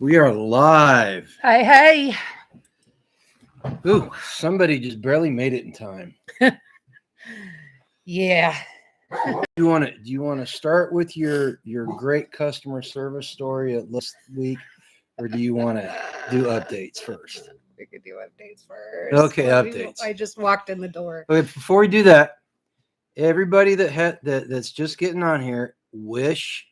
We are live. Hey, hey. Ooh, somebody just barely made it in time. Yeah. Do you want to start with your great customer service story at last week, or do you want to do updates first? We could do updates first. Okay, updates. I just walked in the door. Okay, before we do that, everybody that's just getting on here, wish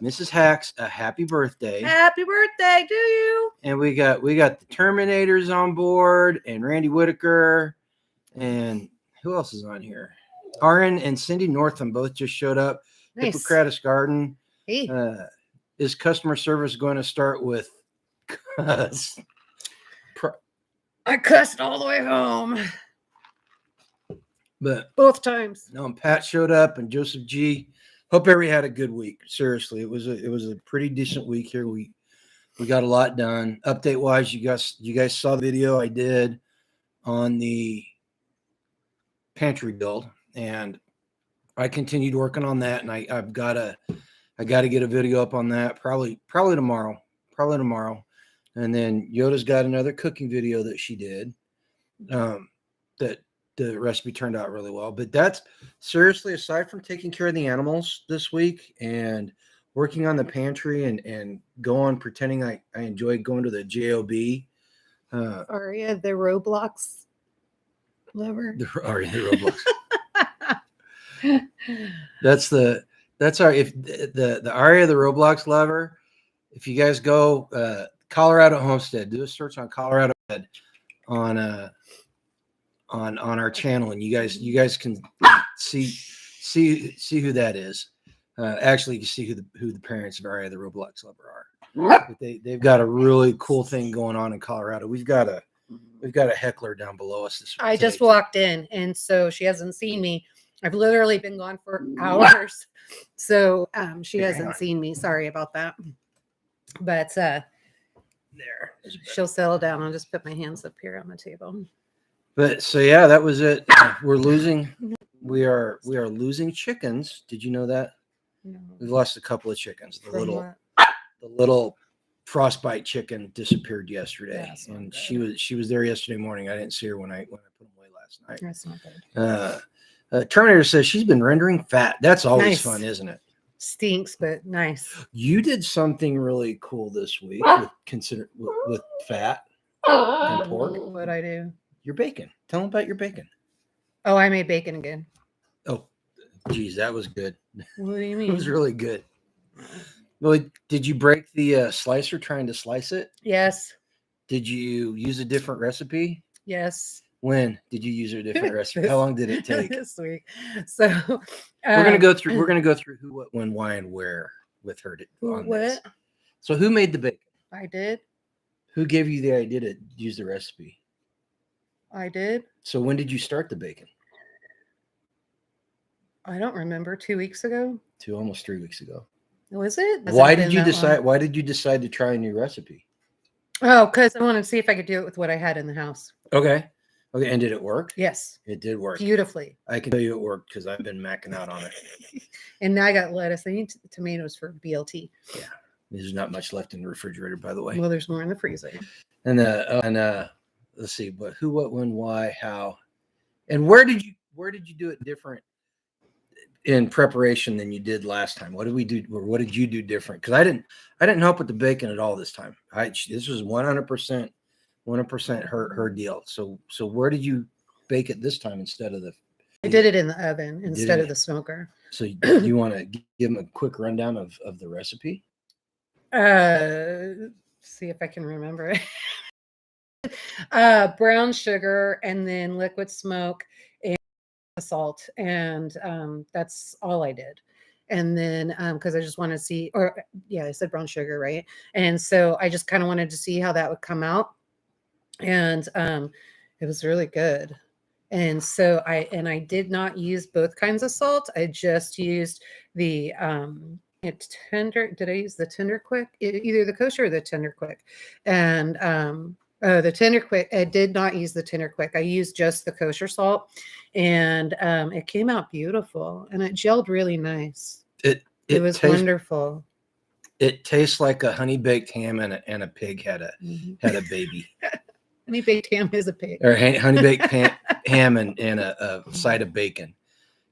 Mrs. Hacks a happy birthday. Happy birthday to you. And we got the Terminators on board, and Randy Whitaker, and who else is on here? Aaron and Cindy Northam both just showed up. Nice. Hippocrates Garden. Hey. Is customer service going to start with cuss? I cussed all the way home. But both times. No, and Pat showed up, and Joseph G. Hope everybody had a good week. Seriously, it was a pretty decent week here. We got a lot done. Update wise, you guys saw the video I did on the pantry build, and I continued working on that, and I got to get a video up on that probably tomorrow. And then Yoda's got another cooking video that she did. That the recipe turned out really well. But that's seriously, aside from taking care of the animals this week and working on the pantry and pretending I enjoy going to the JOB. Aria, the Roblox lover. Aria, the Roblox. That's our, if the Aria, the Roblox lover. If you guys go Colorado Homestead, do a search on Colorado on our channel, and you guys can see who that is. Actually, you can see who the parents of Aria, the Roblox lover are. But they've got a really cool thing going on in Colorado. We've got a heckler down below us this week. I just walked in, and so she hasn't seen me. I've literally been gone for hours, so she hasn't seen me. Sorry about that. But there, she'll settle down. I'll just put my hands up here on the table. But so yeah, that was it. We're losing. We are losing chickens. Did you know that? No. We've lost a couple of chickens. The little frostbite chicken disappeared yesterday, and good. she was there yesterday morning. I didn't see her when I put them away last night. That's not good. Terminator says she's been rendering fat. That's always fun, isn't it? Stinks, but nice. You did something really cool this week with fat and pork. What'd I do? Your bacon. Tell them about your bacon. Oh, I made bacon again. Oh, geez, that was good. What do you mean? It was really good. Well, did you break the slicer trying to slice it? Yes. Did you use a different recipe? Yes. When did you use a different recipe? How long did it take? This week. So we're gonna go through who, what, when, why, and where with her. What? This. So who made the bacon? I did. Who gave you the idea to use the recipe? I did. So when did you start the bacon? I don't remember. 2 weeks ago. Almost 3 weeks ago. Was it? Why did you decide to try a new recipe? Oh, because I wanted to see if I could do it with what I had in the house. Okay. And did it work? Yes. It did work. Beautifully. I can tell you it worked because I've been macking out on it. And now I got lettuce. I need tomatoes for BLT. Yeah. There's not much left in the refrigerator, by the way. Well, there's more in the freezer. And let's see, but who, what, when, why, how, and where did you do it different in preparation than you did last time? What did we do, or what did you do different? Because I didn't help with the bacon at all this time. This was 100% her deal. So where did you bake it this time instead of the? I did it in the oven instead of the smoker. So you want to give them a quick rundown of the recipe? See if I can remember it. Brown sugar, and then liquid smoke and salt, and that's all I did. And then because I just wanted to see, I said brown sugar, right? And so I just kind of wanted to see how that would come out, and it was really good. And so I did not use both kinds of salt. I just used the tender. Did I use the Tender Quick? Either the kosher or the Tender Quick, and the Tender Quick. I did not use the Tender Quick. I used just the kosher salt, and it came out beautiful, and it gelled really nice. It was wonderful. It tastes like a honey baked ham and a pig had a baby. Honey baked ham is a pig. Or honey baked ham and a side of bacon.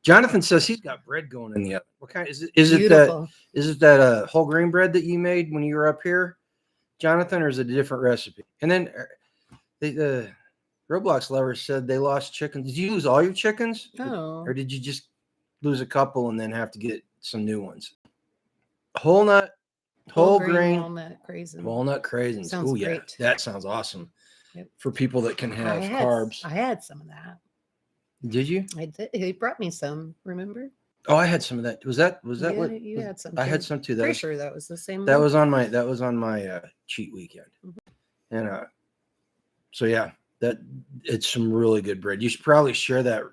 Jonathan says he's got bread going in the oven. What kind is it? Is Beautiful. it that whole grain bread that you made when you were up here, Jonathan, or is it a different recipe? And then the Roblox lovers said they lost chickens. Did you lose all your chickens? Oh. Or did you just lose a couple and then have to get some new ones? Whole grain walnut craisins. Walnut craisins. Oh yeah, great. that sounds awesome. Yep. For people that can have carbs. I had some of that. Did you? I did. He brought me some. Remember? Oh, I had some of that. Was that Yeah, what you had some? I had some too. Pretty sure that was the same. That one. was on my cheat weekend, and so yeah, it's some really good bread. You should probably share that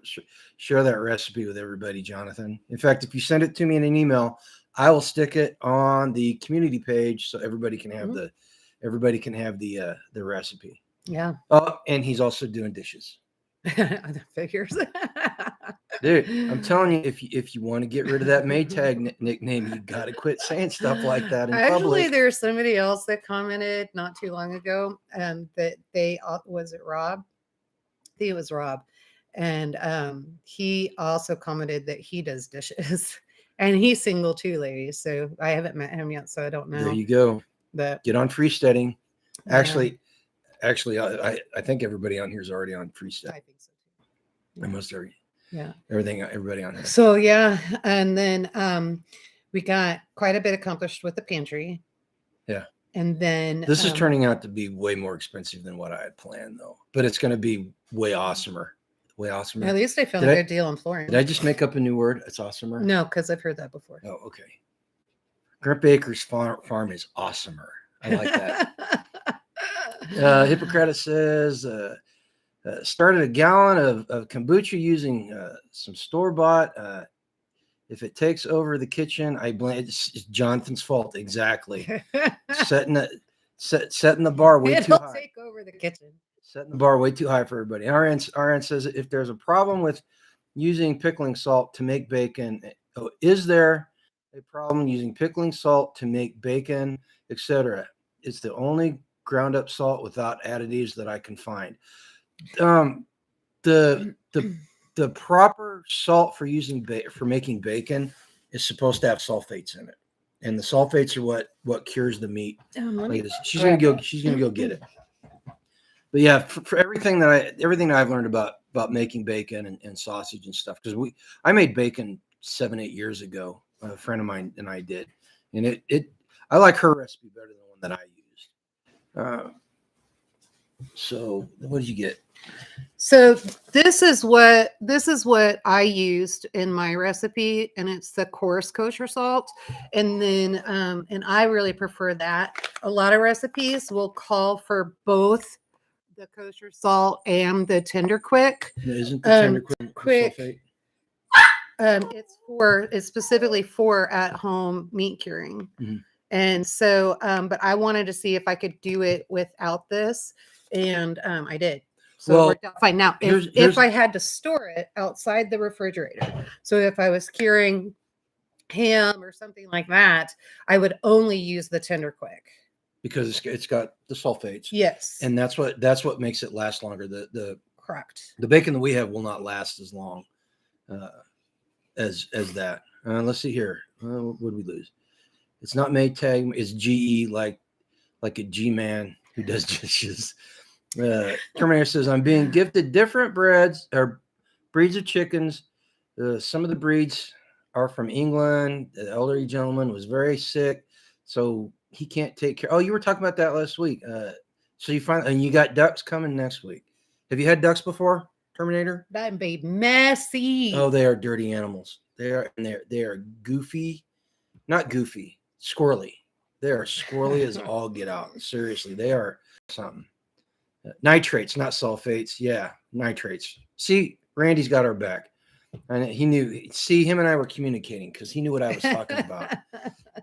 recipe with everybody, Jonathan. In fact, if you send it to me in an email, I will stick it on the community page so everybody can have the recipe. Yeah. Oh, and he's also doing dishes. Other figures. Dude, I'm telling you, if you want to get rid of that Maytag nickname, you got to quit saying stuff like that in public. There's somebody else that commented not too long ago, and that was it Rob? I think it was Rob, and he also commented that he does dishes, and he's single too, ladies. So I haven't met him yet, so I don't know. There you go. But get on Freesteading. Actually, I think everybody on here is already on Freestead. I think so too. Almost everybody on here. So and then we got quite a bit accomplished with the pantry. Yeah. And then this is turning out to be way more expensive than what I had planned, though. But it's going to be way awesomer. Way awesomer. At least I found a good deal on flooring. Did I just make up a new word? It's awesomer? No, because I've heard that before. Oh, okay. Grant Baker's farm is awesomer. I like that. Hippocrates says started a gallon of kombucha using some store-bought. If it takes over the kitchen, I blame it's Jonathan's fault. Exactly. setting the bar way too high. It'll take over the kitchen. Setting the bar way too high for everybody. RN says if there's a problem with using pickling salt to make bacon, is there a problem using pickling salt to make bacon, etc.? It's the only ground up salt without additives that I can find. The proper salt for making bacon is supposed to have sulfates in it, and the sulfates are what cures the meat. She's gonna go get it. But yeah, for everything that I've learned about making bacon and sausage and stuff, because I made bacon 7-8 years ago. A friend of mine and I did, and I like her recipe better than the one that I used. So what did you get? So this is what I used in my recipe, and it's the coarse kosher salt. And then and I really prefer that. A lot of recipes will call for both the kosher salt and the tender quick. Isn't the tender quick sulfate? It's specifically for at home meat curing. Mm-hmm. And so but I wanted to see if I could do it without this, and I did. So it worked out fine. Now, if I had to store it outside the refrigerator, so if I was curing ham or something like that, I would only use the tender quick. Because it's got the sulfates. Yes. And that's what makes it last longer. Correct. The bacon that we have will not last as long as that. Let's see here. What did we lose? It's not Maytag. It's GE, like a G-man who does dishes. Terminator says, I'm being gifted different breeds of chickens. Some of the breeds are from England. The elderly gentleman was very sick, so he can't take care. Oh, you were talking about that last week. So you got ducks coming next week. Have you had ducks before, Terminator? That be messy. Oh, they are dirty animals. They are goofy, not goofy, squirrely. They are squirrely as all get out. Seriously, they are something. Nitrates, not sulfates. Yeah, nitrates. See, Randy's got our back. And he knew. See, him and I were communicating because he knew what I was talking about.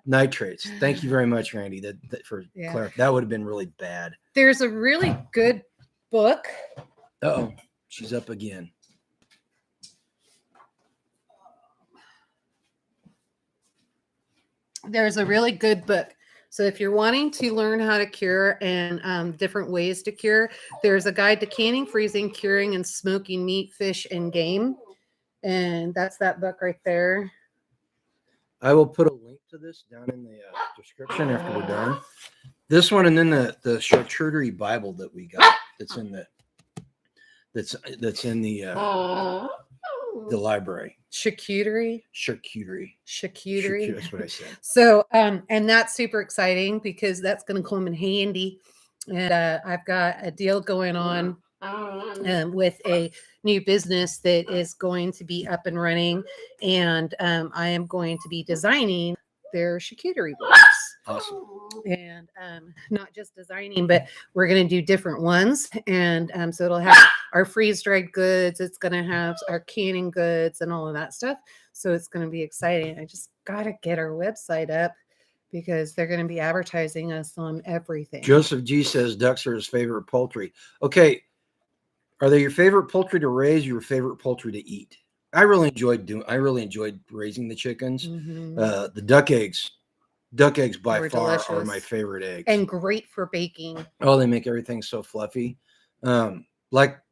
Nitrates. Thank you very much, Randy. That would have been really bad. There's a really good book. Uh-oh, she's up again. There's a really good book So if you're wanting to learn how to cure and different ways to cure, there's a guide to canning, freezing, curing, and smoking meat, fish, and game. And that's that book right there. I will put a link to this down in the description after we're done. This one, and then the charcuterie Bible that we got. That's in the library. Charcuterie. That's what I said. So, and that's super exciting because that's going to come in handy. And I've got a deal going on with a new business that is going to be up and running, and I am going to be designing their charcuterie boards. Awesome. And not just designing, but we're going to do different ones. And so it'll have our freeze dried goods, it's going to have our canning goods and all of that stuff. So it's going to be exciting. I just got to get our website up because they're going to be advertising us on everything. Joseph G says ducks are his favorite poultry. Okay. Are they your favorite poultry to raise or your favorite poultry to eat? I really enjoyed raising the chickens. Mm-hmm. The duck eggs by Were far delicious. are my favorite eggs. And great for baking. Oh, they make everything so fluffy. Like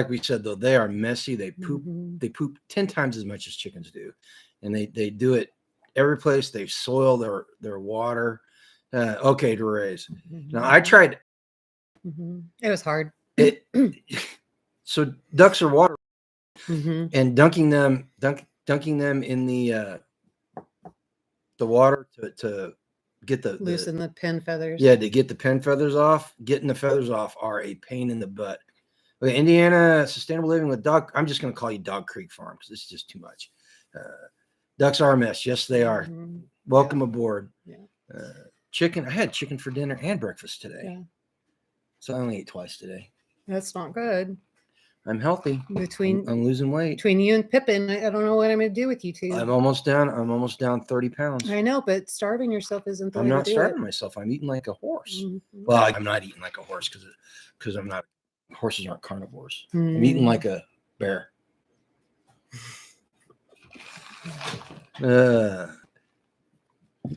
we said though, they are messy. They poop. Mm-hmm. They poop 10 times as much as chickens do, and they do it every place. They soil their water. Okay to raise. Mm-hmm. Now I tried. Mm-hmm. It was hard. So ducks are water, Mm-hmm. and dunking them in the water to get loosen the pin feathers. Yeah, to get the pin feathers off. Getting the feathers off are a pain in the butt. Okay, Indiana Sustainable Living with Dog. I'm just going to call you Dog Creek Farm because it's just too much. Ducks are a mess. Yes, they are. Mm-hmm. Welcome aboard. Yeah. Chicken. I had chicken for dinner and breakfast today. Yeah. So I only ate twice today. That's not good. I'm healthy. I'm losing weight. Between you and Pippin, I don't know what I'm going to do with you two. I'm almost down 30 pounds. I know, but starving yourself isn't the way I'm to not do starving it. myself. I'm eating like a horse. Mm-hmm. Well, I'm not eating like a horse because I'm not. Horses aren't carnivores. Mm-hmm. I'm eating like a bear.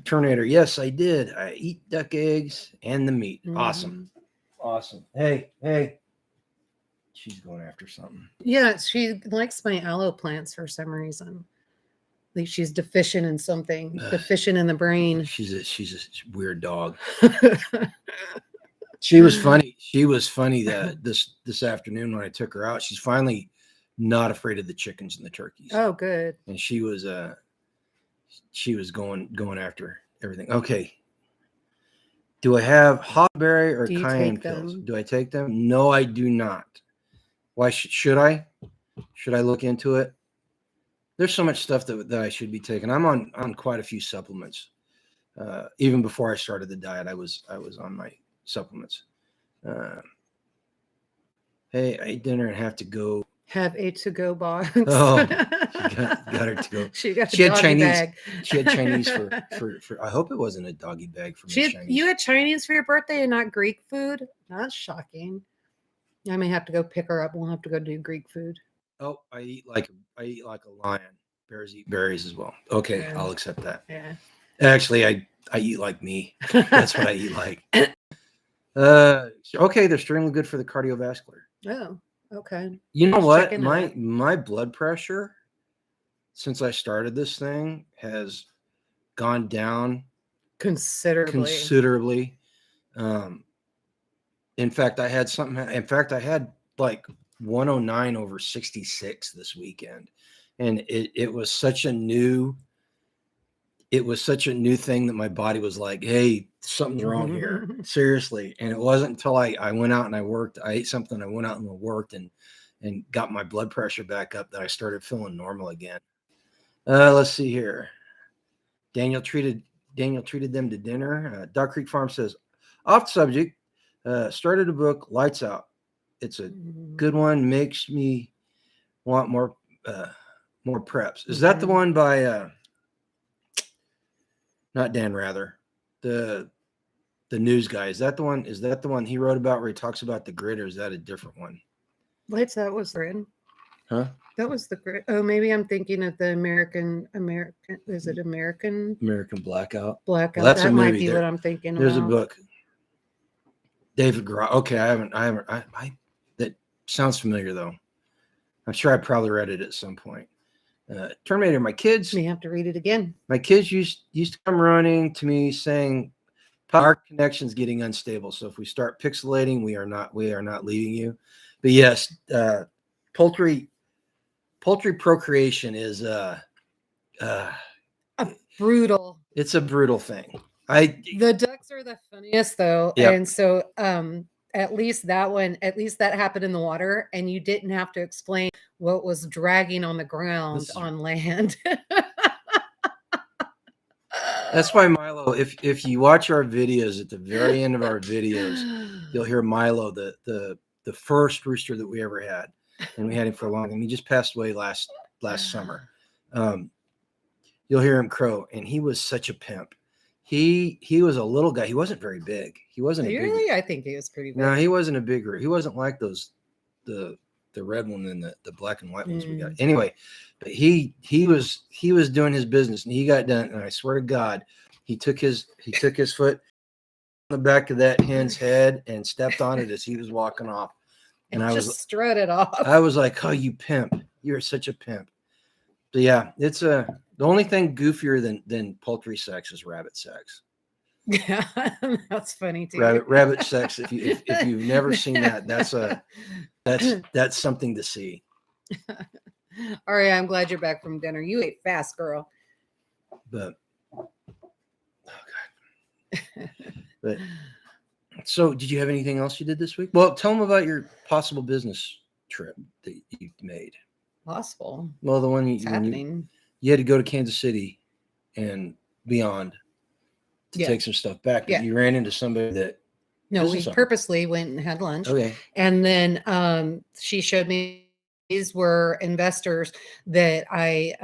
Tornado. Yes, I did. I eat duck eggs and the meat. Mm-hmm. Awesome. Hey. She's going after something. Yeah, she likes my aloe plants for some reason. Like she's deficient in something, deficient in the brain. She's a weird dog. She was funny. That this afternoon when I took her out, she's finally not afraid of the chickens and the turkeys. Oh, good. And she was going after everything. Okay. Do I have hotberry or cayenne pills? Do I take them? No, I do not. Why should I? Should I look into it? There's so much stuff that I should be taking. I'm on quite a few supplements. Even before I started the diet, I was on my supplements. Hey, I ate dinner and have to go. Have a to-go box. Oh, got her to go. She had Chinese bag. She had Chinese for. I hope it wasn't a doggy bag for me. You had Chinese for your birthday and not Greek food? That's shocking. I may have to go pick her up. We'll have to go do Greek food. Oh, I eat like a lion. Bears eat berries as well. Okay, yeah. I'll accept that. Yeah. Actually, I eat like me. That's what I eat like. Okay, they're extremely good for the cardiovascular. Oh, okay. You know what? My blood pressure since I started this thing has gone down considerably. In fact, I had like 109 over 66 this weekend. And it was such a new thing that my body was like, hey, something's wrong here. Seriously. And it wasn't until I went out and I ate something, I went out and worked and got my blood pressure back up that I started feeling normal again. Let's see here. Daniel treated them to dinner. Duck Creek Farm says, off subject, started a book, Lights Out. It's a good one. Makes me want more preps. Is that the one by not Dan Rather, the news guy? Is that the one he wrote about where he talks about the grid, or is that a different one? Lights Out was written. Huh? That was the great. Oh, maybe I'm thinking of the American. Is it American American Blackout. Blackout? Well, that's a That might movie. be what I'm thinking There's about. a book. David Groff. Okay, I haven't. That sounds familiar though. I'm sure I probably read it at some point. Terminator. My kids May have to read it again. used to come running to me saying, our connection's getting unstable. So if we start pixelating, we are not leaving you. But yes, poultry procreation is Brutal. it's a brutal thing. The ducks are the funniest though. Yep. And so at least that happened in the water and you didn't have to explain what was dragging on the ground on land. That's why Milo, if you watch our videos, at the very end of our videos, you'll hear Milo, the first rooster that we ever had. And we had him for a long time. He just passed away last summer. You'll hear him crow, and he was such a pimp. He was a little guy. He wasn't very big. He wasn't really. I think he was pretty big. No, he wasn't a big. He wasn't like those the red one and the black and white ones we got. Anyway, but he was doing his business, and he got done. And I swear to God, he took his foot on the back of that hen's head and stepped on it as he was walking off. And I just strutted off. I was like, "Oh, you pimp! You're such a pimp." So yeah, it's the only thing goofier than poultry sex is rabbit sex. Yeah, that's funny too. Rabbit sex. If you've never seen that, that's something to see. All right, I'm glad you're back from dinner. You ate fast, girl. But oh God. But so, did you have anything else you did this week? Well, tell them about your possible business trip that you made. Possible. Well, the one happening. You had to go to Kansas City and beyond to take some stuff back. Yeah. You ran into somebody that. No, we purposely went and had lunch. Okay. And then she showed me these were investors that I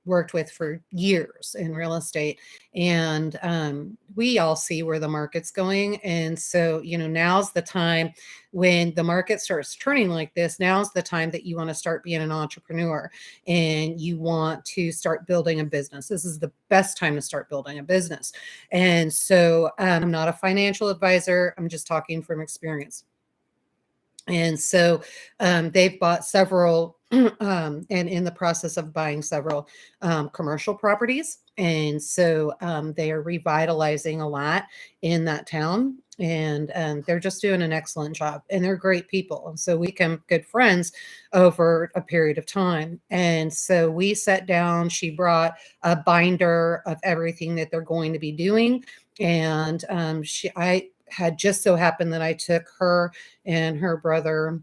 worked with for years in real estate. And we all see where the market's going. And so, now's the time when the market starts turning like this. Now's the time that you want to start being an entrepreneur and you want to start building a business. This is the best time to start building a business. And so I'm not a financial advisor. I'm just talking from experience. And so they've bought several and in the process of buying several commercial properties. And so they are revitalizing a lot in that town. And they're just doing an excellent job. And they're great people. And so we became good friends over a period of time. And so we sat down. She brought a binder of everything that they're going to be doing. And I had just so happened that I took her and her brother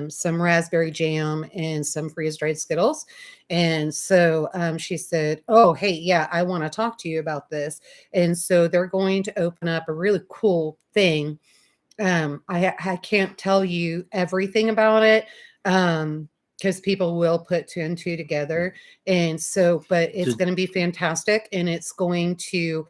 some raspberry jam and some freeze-dried Skittles. And so she said, "Oh, hey, yeah, I want to talk to you about this." And so they're going to open up a really cool thing. I can't tell you everything about it because people will put two and two together. And so, but it's going to be fantastic. And it's going to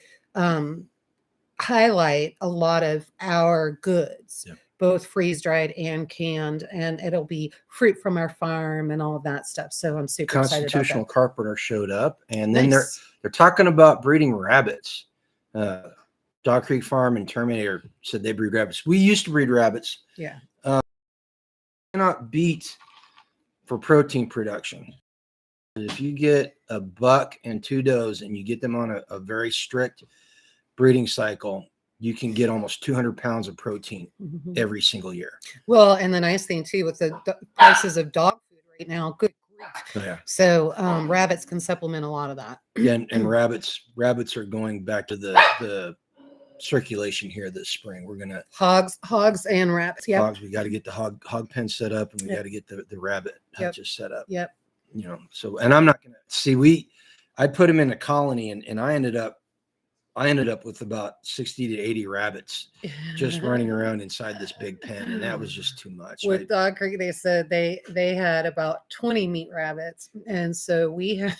highlight a lot of our goods, both freeze-dried and canned, and it'll be fruit from our farm and all of that stuff. So I'm super excited about that. Constitutional Carpenter showed up, and then they're talking about breeding rabbits. Dog Creek Farm and Terminator said they breed rabbits. We used to breed rabbits. Yeah. Cannot beat for protein production. If you get a buck and two does and you get them on a very strict breeding cycle, you can get almost 200 pounds of protein every single year. Well, and the nice thing too, with the prices of dog food right now, good grief. Yeah. So rabbits can supplement a lot of that. Yeah, and rabbits are going back to the circulation here this spring. We're gonna hogs and rabbits. Yeah, hogs. We got to get the hog pen set up, and we got to get the rabbit hutches set up. Yep. So, and I'm not gonna see. I put them in a colony, and I ended up with about 60 to 80 rabbits just running around inside this big pen, and that was just too much. With Dog Creek, they said they had about 20 meat rabbits, and so we had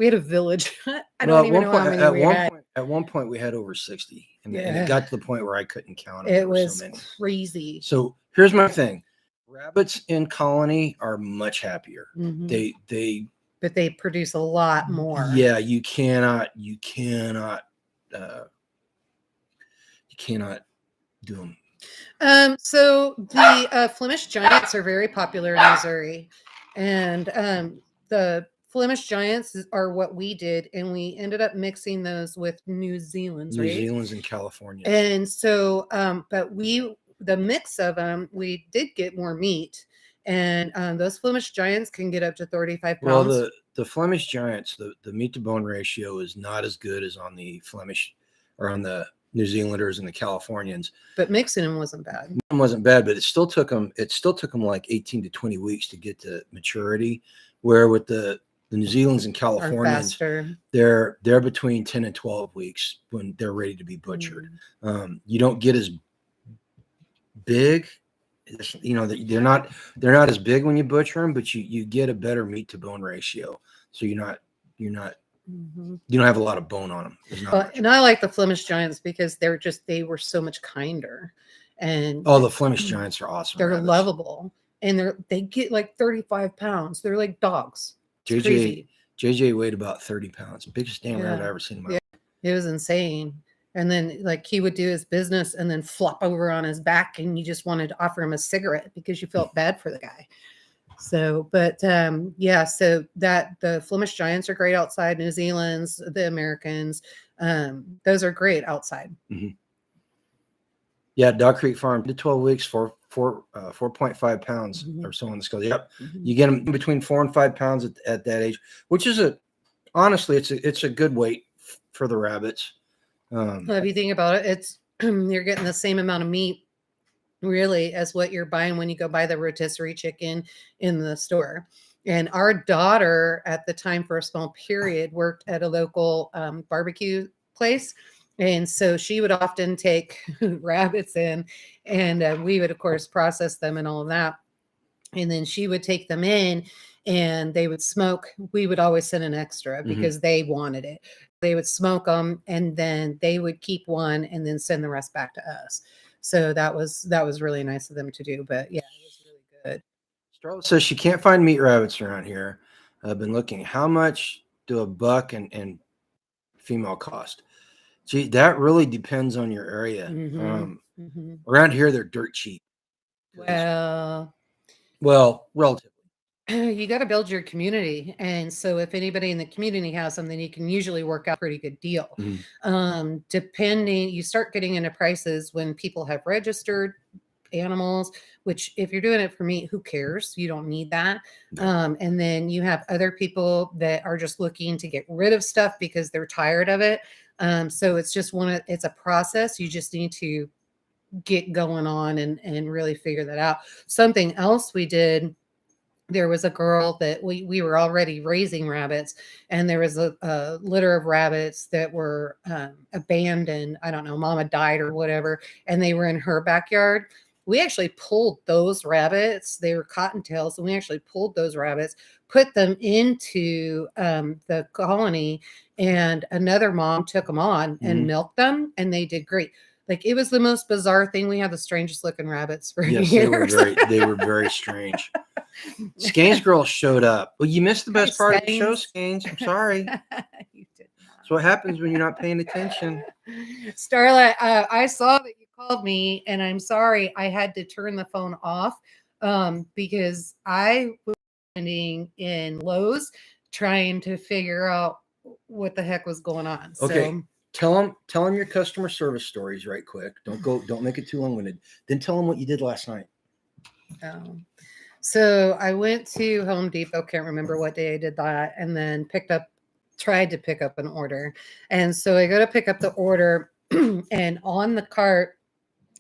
a village. I don't even know how many we had. At one point, we had over 60, and it got to the point where I couldn't count them. It was crazy. So here's my thing: Rabbits in colony are much happier. Mhm. But they produce a lot more. Yeah, you cannot do them. So the Flemish Giants are very popular in Missouri, and the Flemish Giants are what we did, and we ended up mixing those with New Zealand's, New right? Zealand's and California. And so, but the mix of them, we did get more meat, and those Flemish Giants can get up to 35 pounds. Well, the Flemish Giants, the meat to bone ratio is not as good as on the Flemish or on the New Zealanders and the Californians. But mixing them wasn't bad. It wasn't bad, but it still took them like 18 to 20 weeks to get to maturity. Where with the New Zealanders and Californians, they're between 10 and 12 weeks when they're ready to be butchered. You don't get as big. You know, they're not as big when you butcher them, but you get a better meat to bone ratio. So you don't have a lot of bone on them. And I like the Flemish Giants because they were so much kinder. And the Flemish Giants are awesome. They're lovable, and they get like 35 pounds. They're like dogs. JJ weighed about 30 pounds. Biggest damn rabbit I've ever seen in my life. It was insane. And then like he would do his business and then flop over on his back, and you just wanted to offer him a cigarette because you felt bad for the guy. So, but yeah, so that the Flemish Giants are great outside. New Zealand's, the Americans, those are great outside. Mm-hmm. Yeah, Dog Creek Farm did 12 weeks for 4.5 pounds or so on the scale. Yep, you get them between 4 and 5 pounds at that age, which is honestly it's a good weight for the rabbits. If you think about it, you're getting the same amount of meat really as what you're buying when you go buy the rotisserie chicken in the store. And our daughter at the time, for a small period, worked at a local barbecue place. And so she would often take rabbits in, and we would, of course, process them and all of that. And then she would take them in and they would smoke. We would always send an extra because they wanted it. They would smoke them, and then they would keep one and then send the rest back to us. So that was really nice of them to do. But yeah, it was really good. Starla says she can't find meat rabbits around here. I've been looking. How much do a buck and female cost? Gee, that really depends on your area. Around here, they're dirt cheap. Well, relatively. You got to build your community. And so if anybody in the community has them, then you can usually work out a pretty good deal. Depending, you start getting into prices when people have registered animals, which if you're doing it for meat, who cares? You don't need that. And then you have other people that are just looking to get rid of stuff because they're tired of it. So it's just it's a process. You just need to get going on and really figure that out. Something else we did, there was a girl that we were already raising rabbits, and there was a litter of rabbits that were abandoned. I don't know, mama died or whatever, and they were in her backyard. We actually pulled those rabbits. They were cottontails, and we actually pulled those rabbits, put them into the colony, and another mom took them on and milked them, and they did great. Like, it was the most bizarre thing. We had the strangest looking rabbits for years. They were very strange. Scanes girl showed up. Well, you missed the best part of the show, Scanes. I'm sorry. You did not. That's what happens when you're not paying attention. Starla, I saw that you called me, and I'm sorry I had to turn the phone off because I was standing in Lowe's trying to figure out what the heck was going on. Okay. So, Tell them your customer service stories right quick. Don't make it too long-winded. Then tell them what you did last night. So I went to Home Depot. Can't remember what day I did that, and then tried to pick up an order. And so I go to pick up the order, and on the cart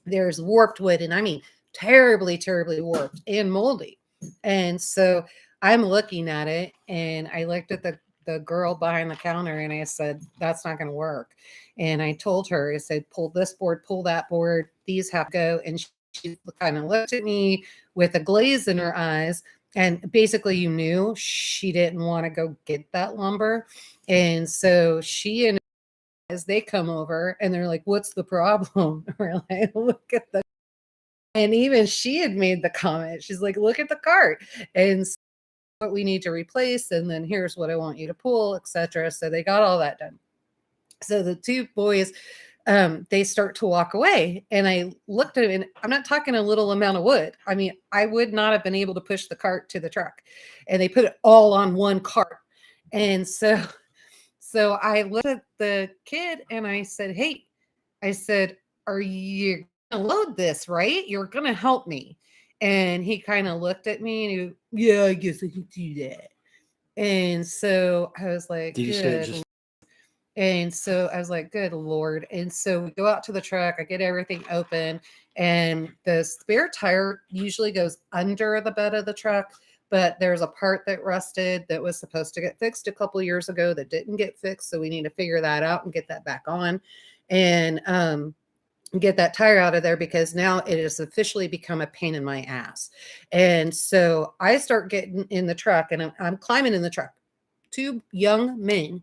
there's warped wood, and I mean terribly, terribly warped and moldy. And so I'm looking at it, and I looked at the girl behind the counter, and I said, that's not going to work. And I told her, I said, pull this board, pull that board, these have to go. And she kind of looked at me with a glaze in her eyes, and basically you knew she didn't want to go get that lumber. And so she and as they come over, and they're like, what's the problem? We're like, look at the And even she had made the comment. She's like, look at the cart. And so what we need to replace. And then here's what I want you to pull, etc. So they got all that done. So the two boys, they start to walk away. And I looked at it, and I'm not talking a little amount of wood. I mean, I would not have been able to push the cart to the truck. And they put it all on one cart. And so I looked at the kid and I said, hey, I said, are you going to load this, right? You're going to help me. And he kind of looked at me and he goes, yeah, I guess I can do that. And so I was like, Did you say good. just And so I was like, good Lord. And so we go out to the truck, I get everything open, and the spare tire usually goes under the bed of the truck. But there's a part that rusted that was supposed to get fixed a couple years ago that didn't get fixed. So we need to figure that out and get that back on and get that tire out of there, because now it has officially become a pain in my ass. And so I start getting in the truck, and I'm climbing in the truck. Two young men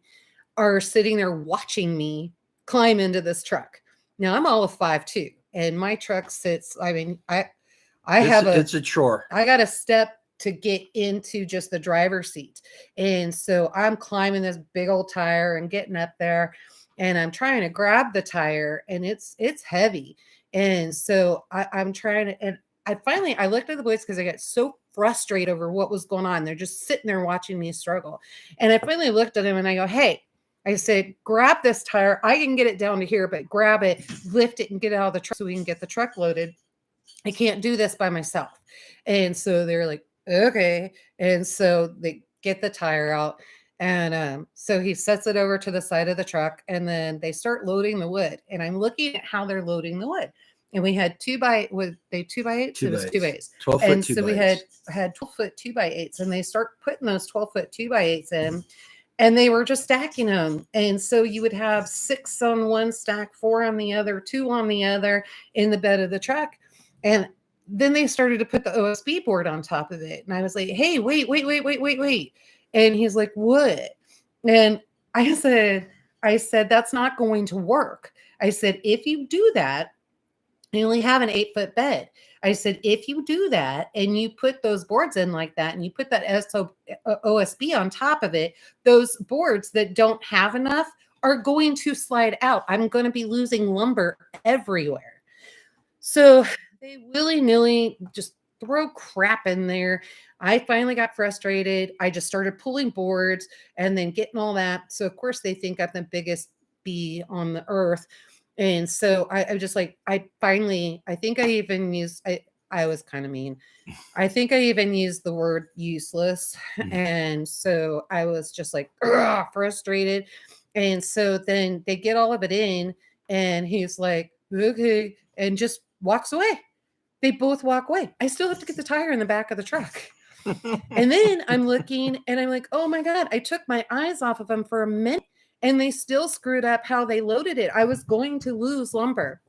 are sitting there watching me climb into this truck. Now I'm all of 5'2", and my truck sits. I mean, it's a chore. I got a step to get into just the driver's seat. And so I'm climbing this big old tire and getting up there, and I'm trying to grab the tire, and it's heavy. And so I'm trying to, and I looked at the boys because I got so frustrated over what was going on. They're just sitting there watching me struggle. And I finally looked at him and I go, hey, I said, grab this tire. I can get it down to here, but grab it, lift it, and get it out of the truck so we can get the truck loaded. I can't do this by myself. And so they're like, okay. And so they get the tire out. And so he sets it over to the side of the truck, and then they start loading the wood. And I'm looking at how they're loading the wood. And we had 2x8s. It was 2x8s. 12 foot And 2 so by we 8s. had 12-foot 2x8s, and they start putting those 12-foot 2x8s in. And they were just stacking them. And so you would have 6 on one stack, 4 on the other, 2 on the other in the bed of the truck. And then they started to put the OSB board on top of it. And I was like, hey, wait. And he's like, what? And I said, that's not going to work. I said, if you do that, you only have an 8-foot bed. I said, if you do that and you put those boards in like that and you put that OSB on top of it, those boards that don't have enough are going to slide out. I'm going to be losing lumber everywhere. So they willy-nilly just throw crap in there. I finally got frustrated. I just started pulling boards and then getting all that. So of course they think I'm the biggest bee on the earth. And so I just like, I think I even used, I was kind of mean. I think I even used the word useless. And so I was just like frustrated. And so then they get all of it in, and he's like, okay, and just walks away. They both walk away. I still have to get the tire in the back of the truck. And then I'm looking and I'm like, oh my God, I took my eyes off of them for a minute, and they still screwed up how they loaded it. I was going to lose lumber.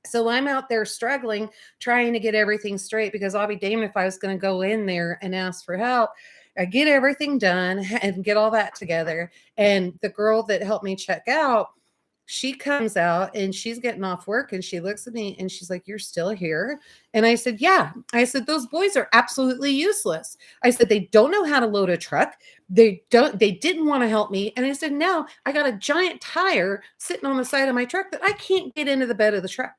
So I'm out there struggling, trying to get everything straight, because I'll be damned if I was going to go in there and ask for help. I get everything done and get all that together. And the girl that helped me check out, she comes out and she's getting off work, and she looks at me and she's like, you're still here? And I said, yeah. I said, those boys are absolutely useless. I said, they don't know how to load a truck. They didn't want to help me. And I said, now I got a giant tire sitting on the side of my truck that I can't get into the bed of the truck.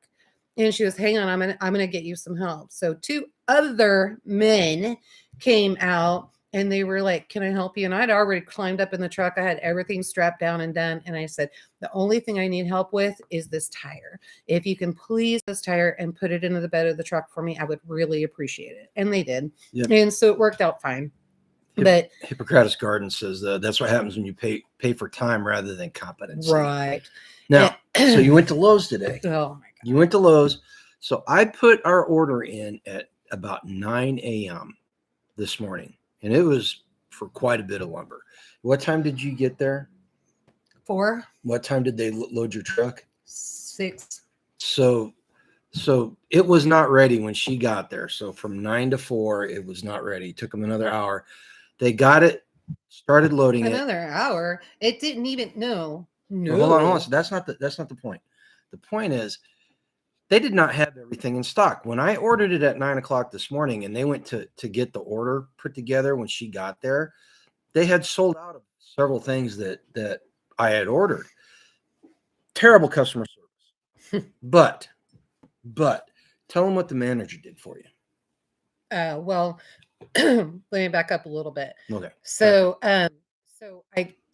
And she goes, hang on, I'm gonna get you some help. So 2 other men came out, and they were like, can I help you? And I'd already climbed up in the truck. I had everything strapped down and done. And I said, the only thing I need help with is this tire. If you can please this tire and put it into the bed of the truck for me, I would really appreciate it. And they did. Yep. And so it worked out fine. But Hippocrates Garden says that's what happens when you pay for time rather than competency. Right. Now, so you went to Lowe's today. Oh my God. You went to Lowe's. So I put our order in at about 9 a.m. this morning, and it was for quite a bit of lumber. What time did you get there? 4. What time did they load your truck? 6. So it was not ready when she got there. So from 9 to 4, it was not ready. It took them another hour. They got it, started loading another hour. It didn't even no. Well, hold on. So that's not the point. The point is, they did not have everything in stock. When I ordered it at 9 o'clock this morning and they went to get the order put together when she got there, they had sold out of several things that I had ordered. Terrible customer service. But tell them what the manager did for you. Well, let me back up a little bit. Okay. So I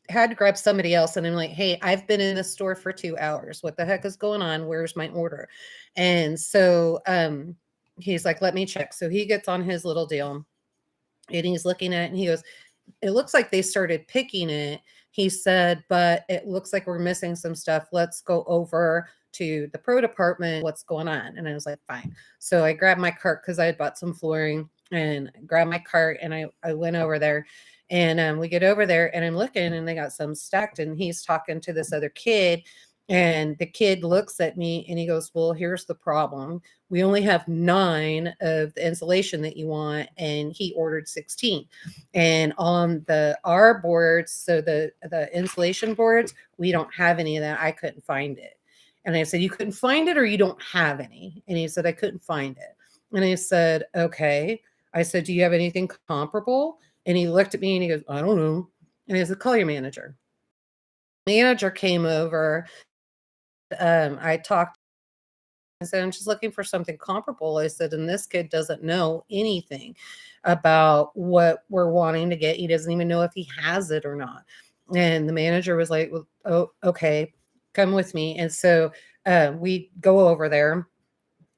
had to grab somebody else, and I'm like, hey, I've been in the store for 2 hours. What the heck is going on? Where's my order? And so he's like, let me check. So he gets on his little deal and he's looking at it and he goes, it looks like they started picking it. He said, but it looks like we're missing some stuff. Let's go over to the pro department. What's going on? And I was like, fine. So I grabbed my cart because I had bought some flooring and grabbed my cart and I went over there. And we get over there and I'm looking and they got some stacked and he's talking to this other kid. And the kid looks at me and he goes, well, here's the problem. We only have 9 of the insulation that you want. And he ordered 16. And on our boards, so the insulation boards, we don't have any of that. I couldn't find it. And I said, you couldn't find it or you don't have any? And he said, I couldn't find it. And I said, okay. I said, do you have anything comparable? And he looked at me and he goes, I don't know. And I said, call your manager. Manager came over. I talked. I said, I'm just looking for something comparable. I said, and this kid doesn't know anything about what we're wanting to get. He doesn't even know if he has it or not. And the manager was like, well, oh, okay, come with me. And so we go over there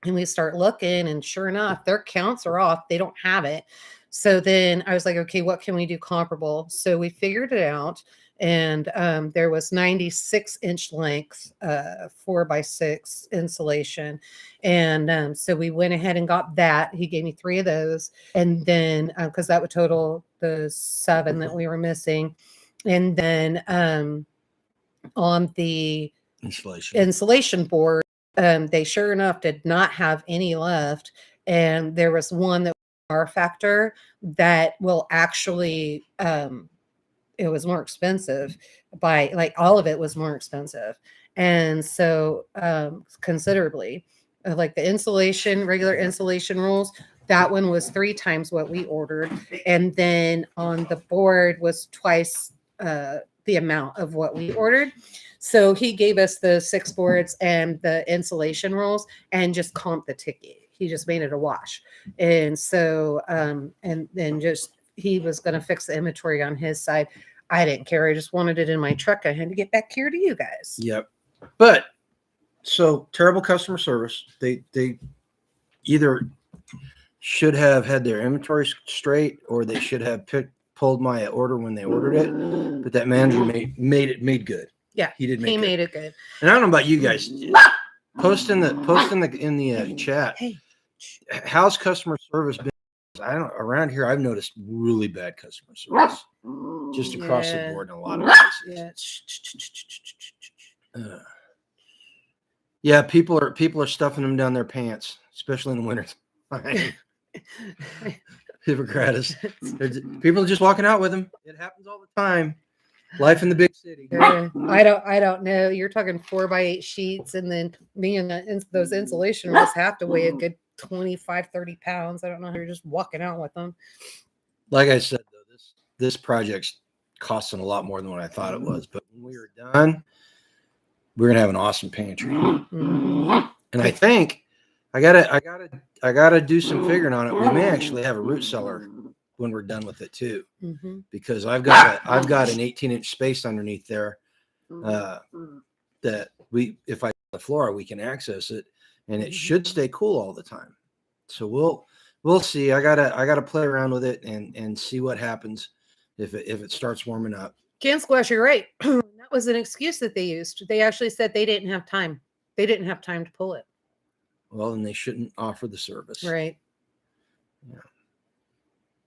and we start looking, and sure enough, their counts are off. They don't have it. So then I was like, okay, what can we do comparable? So we figured it out. And there was 96-inch length 4x6 insulation. And so we went ahead and got that. He gave me 3 of those. And then, because that would total the 7 that we were missing. And then on the insulation board, they sure enough did not have any left. And there was one that was R factor that will actually, it was more expensive by like all of it was more expensive. And so considerably, like the insulation, regular insulation rolls, that one was 3 times what we ordered. And then on the board was twice the amount of what we ordered. So he gave us the 6 boards and the insulation rolls and just comped the ticket. He just made it a wash. And so, and then just, he was going to fix the inventory on his side. I didn't care. I just wanted it in my truck. I had to get back here to you guys. Yep. But so terrible customer service. They either should have had their inventory straight or they should have pulled my order when they ordered it. But that manager made good. Yeah. He did He made it good. And I don't know about you guys. Post in the chat. Hey. How's customer service been? I don't around here. I've noticed really bad customer service just across the board in a lot of places. Yeah, people are stuffing them down their pants, especially in the winter time. Hippocrates. People are just walking out with them. It happens all the time. Life in the big city. I don't know. You're talking 4x8 sheets, and then me and those insulation rolls have to weigh a good 25, 30 pounds. I don't know how you're just walking out with them. Like I said, though, this project's costing a lot more than what I thought it was. But when we were done, we're gonna have an awesome pantry. Mm-hmm. And I think I gotta do some figuring on it. We may actually have a root cellar when we're done with it too, because I've got an 18-inch space underneath there that if I the floor, we can access it, and it should stay cool all the time. So we'll see. I gotta play around with it and see what happens if it starts warming up. Can Squash, you're right. That was an excuse that they used. They actually said they didn't have time. They didn't have time to pull it. Well, then they shouldn't offer the service, right? Yeah.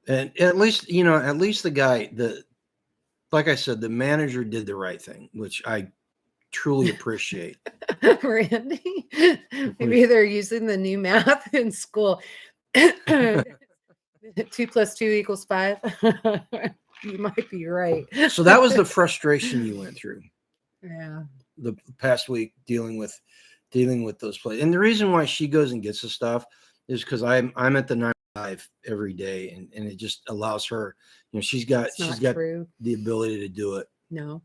And at least the guy, like I said, the manager did the right thing, which I truly appreciate. Randy, maybe they're using the new math in school. 2 + 2 = 5. You might be right. So that was the frustration you went through. Yeah. The past week dealing with dealing with those places. And the reason why she goes and gets the stuff is because I'm at the 9 to 5 every day, and it just allows her. She's got True. the ability to do it. No,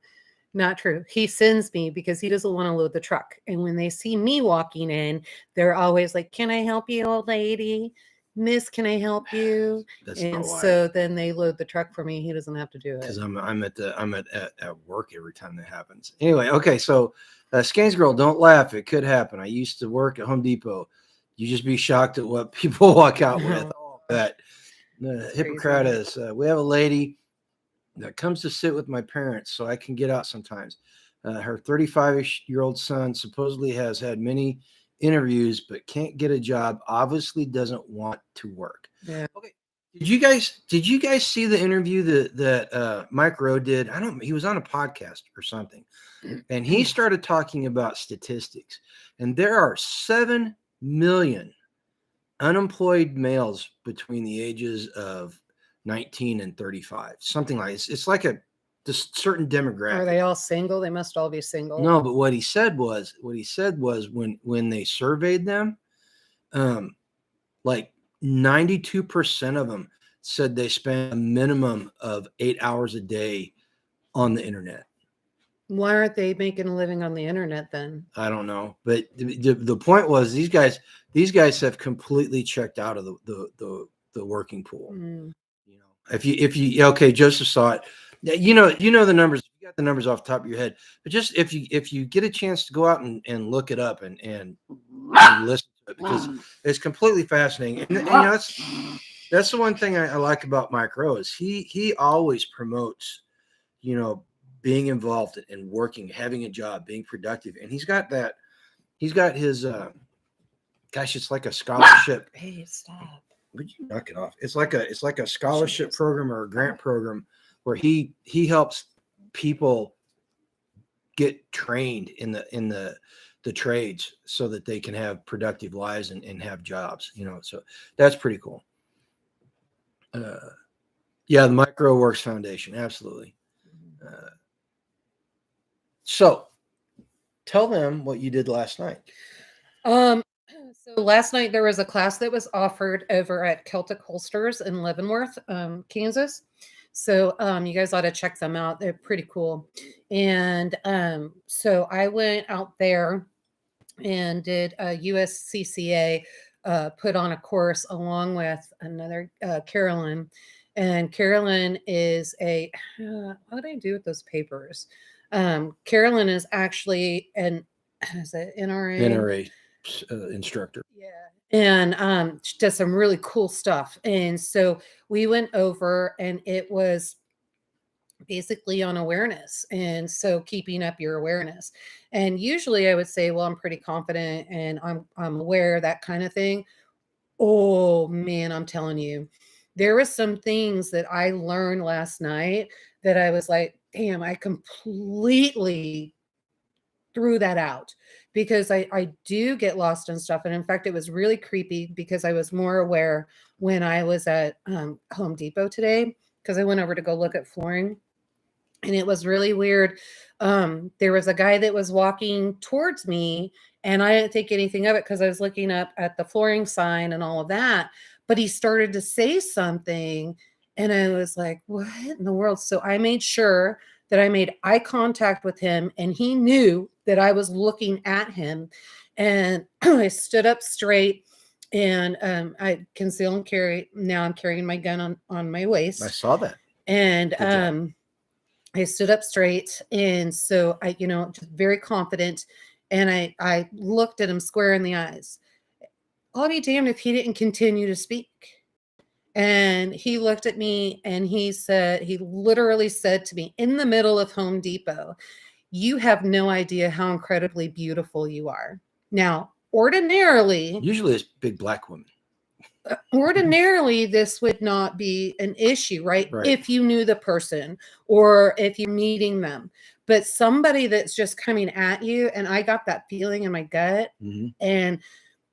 not true. He sends me because he doesn't want to load the truck. And when they see me walking in, they're always like, "Can I help you, old lady? Miss, can I help you?" That's and not why. So then they load the truck for me. He doesn't have to do it. Because I'm at work every time that happens. Anyway, okay, so Skanes girl, don't laugh. It could happen. I used to work at Home Depot. You just be shocked at what people walk out with. That Hippocrates. We have a lady that comes to sit with my parents so I can get out sometimes. Her 35-year-old son supposedly has had many interviews but can't get a job. Obviously doesn't want to work. Yeah. Okay. Did you guys see the interview that Mike Rowe did? He was on a podcast or something, and he started talking about statistics. And there are 7 million unemployed males between the ages of 19 and 35. Something like it's like this certain demographic. Are they all single? They must all be single. No, but what he said was when they surveyed them, like 92% of them said they spend a minimum of 8 hours a day on the internet. Why aren't they making a living on the internet then? I don't know, but the point was these guys have completely checked out of the working pool. If you okay, Joseph saw it. You know the numbers. You got the numbers off the top of your head, but just if you get a chance to go out and look it up and listen to it, because it's completely fascinating. And that's the one thing I like about Mike Rowe is he always promotes, being involved in working, having a job, being productive, and he's got his gosh, it's like a scholarship. Hey, stop. Would you knock it off? It's like a scholarship program or a grant program where he helps people get trained in the trades so that they can have productive lives and have jobs, so that's pretty cool. Yeah, the Micro Works Foundation, absolutely. So tell them what you did last night. So last night there was a class that was offered over at Celtic Holsters in Leavenworth, Kansas. So you guys ought to check them out. They're pretty cool. And so I went out there and did a USCCA put on a course along with another Carolyn. And Carolyn is what did I do with those papers? Carolyn is actually is it NRA instructor. Yeah. And she does some really cool stuff. And so we went over and it was basically on awareness. And so keeping up your awareness. And usually I would say, well, I'm pretty confident and I'm aware, that kind of thing. Oh man, I'm telling you, there was some things that I learned last night that I was like, damn, I completely threw that out because I do get lost in stuff. And in fact, it was really creepy because I was more aware when I was at Home Depot today, because I went over to go look at flooring. And it was really weird. There was a guy that was walking towards me and I didn't think anything of it because I was looking up at the flooring sign and all of that. But he started to say something and I was like, what in the world? So I made sure that I made eye contact with him and he knew that I was looking at him. And I stood up straight and I conceal and carry. Now I'm carrying my gun on my waist. I saw that. And I stood up straight. And so I, just very confident. And I looked at him square in the eyes. I'll be damned if he didn't continue to speak. And he looked at me and he literally said to me in the middle of Home Depot, you have no idea how incredibly beautiful you are. Now, usually it's big black women. Ordinarily, this would not be an issue, right? If you knew the person or if you're meeting them. But somebody that's just coming at you, and I got that feeling in my gut and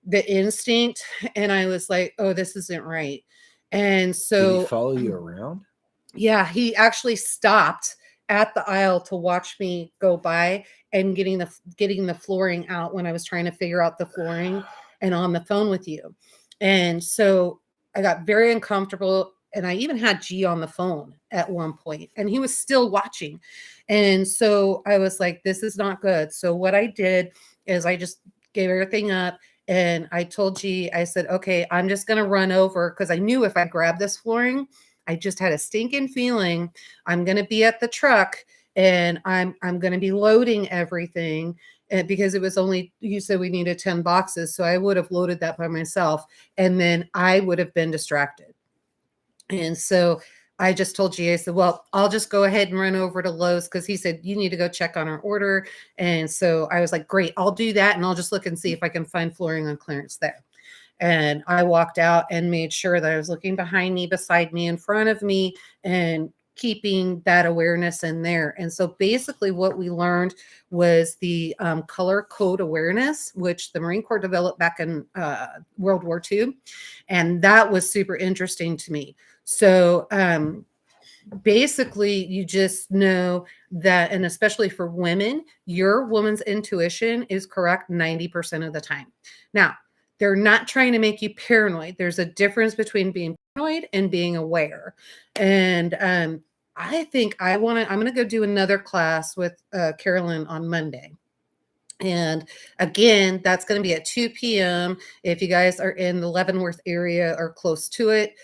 the instinct, and I was like, oh, this isn't right. And so did he follow you around? Yeah, he actually stopped at the aisle to watch me go by and getting the flooring out when I was trying to figure out the flooring and on the phone with you. And so I got very uncomfortable, and I even had G on the phone at one point, and he was still watching. And so I was like, this is not good. So what I did is I just gave everything up, and I told G, I said, okay, I'm just going to run over, because I knew if I grabbed this flooring, I just had a stinking feeling I'm going to be at the truck, and I'm going to be loading everything. And because it was only, you said we needed 10 boxes. So I would have loaded that by myself, and then I would have been distracted. And so I just told GA, I said, well, I'll just go ahead and run over to Lowe's, because he said, you need to go check on our order. And so I was like, great, I'll do that. And I'll just look and see if I can find flooring on clearance there. And I walked out and made sure that I was looking behind me, beside me, in front of me, and keeping that awareness in there. And so basically what we learned was the color code awareness, which the Marine Corps developed back in World War II. And that was super interesting to me. So basically you just know that, and especially for women, your woman's intuition is correct 90% of the time. Now, they're not trying to make you paranoid. There's a difference between being paranoid and being aware. And I think I'm going to go do another class with Carolyn on Monday. And again, that's going to be at 2 p.m. If you guys are in the Leavenworth area or close to it,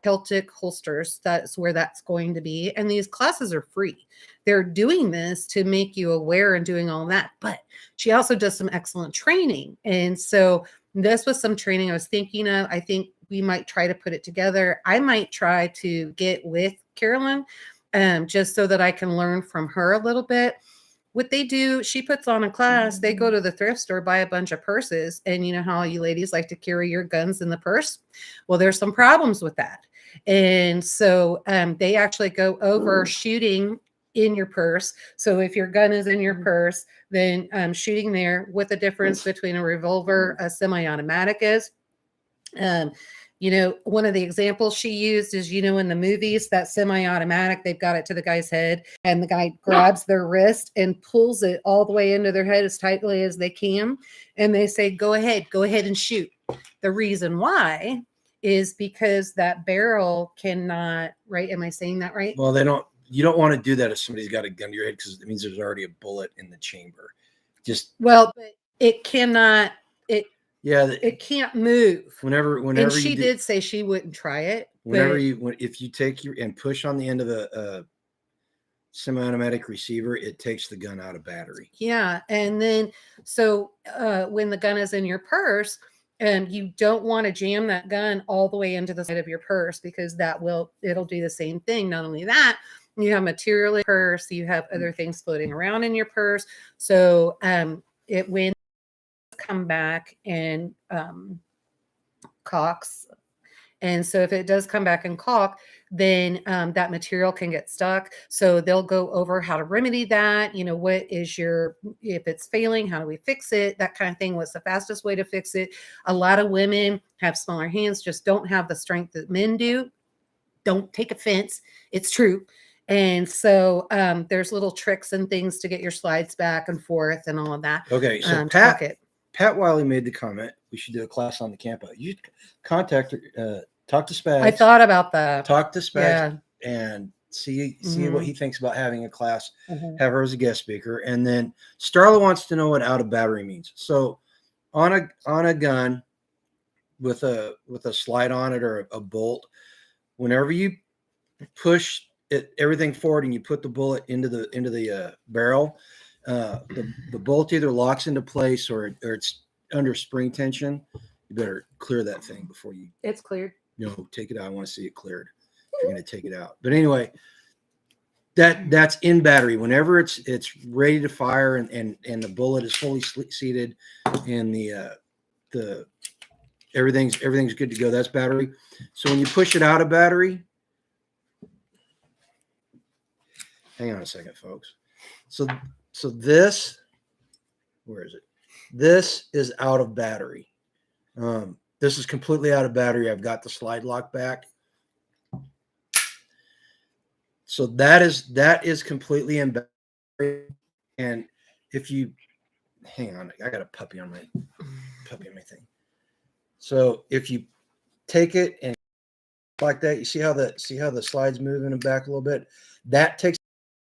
Celtic Holsters, that's where that's going to be. And these classes are free. They're doing this to make you aware and doing all that. But she also does some excellent training. And so this was some training I was thinking of. I think we might try to put it together. I might try to get with Carolyn just so that I can learn from her a little bit. What they do, she puts on a class, they go to the thrift store, buy a bunch of purses. And you know how you ladies like to carry your guns in the purse? Well, there's some problems with that. And so they actually go over shooting in your purse. So if your gun is in your purse, then shooting there, what the difference between a revolver, a semi-automatic is. One of the examples she used is, in the movies, that semi-automatic, they've got it to the guy's head, and the guy grabs their wrist and pulls it all the way into their head as tightly as they can. And they say, go ahead and shoot. The reason why is because that barrel cannot, right? Am I saying that right? Well, you don't want to do that if somebody's got a gun to your head, because it means there's already a bullet in the chamber. But it cannot, yeah, it can't move. Whenever and she did say she wouldn't try it. If you take and push on the end of the semi-automatic receiver, it takes the gun out of battery. Yeah. And then, so when the gun is in your purse, you don't want to jam that gun all the way into the side of your purse, because it'll do the same thing. Not only that, you have material in your purse, you have other things floating around in your purse. So when come back and caulks. And so if it does come back and caulk, then that material can get stuck. So they'll go over how to remedy that. What is if it's failing, how do we fix it? That kind of thing. What's the fastest way to fix it? A lot of women have smaller hands, just don't have the strength that men do. Don't take offense. It's true. And so there's little tricks and things to get your slides back and forth and all of that. Okay. So Pat Wiley made the comment, we should do a class on the campo. You contact her, talk to Spags. I thought about that. Talk to Spags and see what he thinks about having a class, have her as a guest speaker. And then Starla wants to know what out of battery means. So on a gun with a slide on it or a bolt, whenever you push everything forward and you put the bullet into the barrel, the bolt either locks into place or it's under spring tension. You better clear that thing before you. It's cleared. Take it out. I want to see it cleared. If you're going to take it out. But anyway, that's in battery. Whenever it's ready to fire and the bullet is fully seated and the everything's good to go, that's battery. So when you push it out of battery, hang on a second, folks. So this, where is it? This is out of battery. This is completely out of battery. I've got the slide lock back. So that is completely in battery. And if you hang on, I got a puppy on my thing. So if you take it and like that, you see how the slides move in and back a little bit. That takes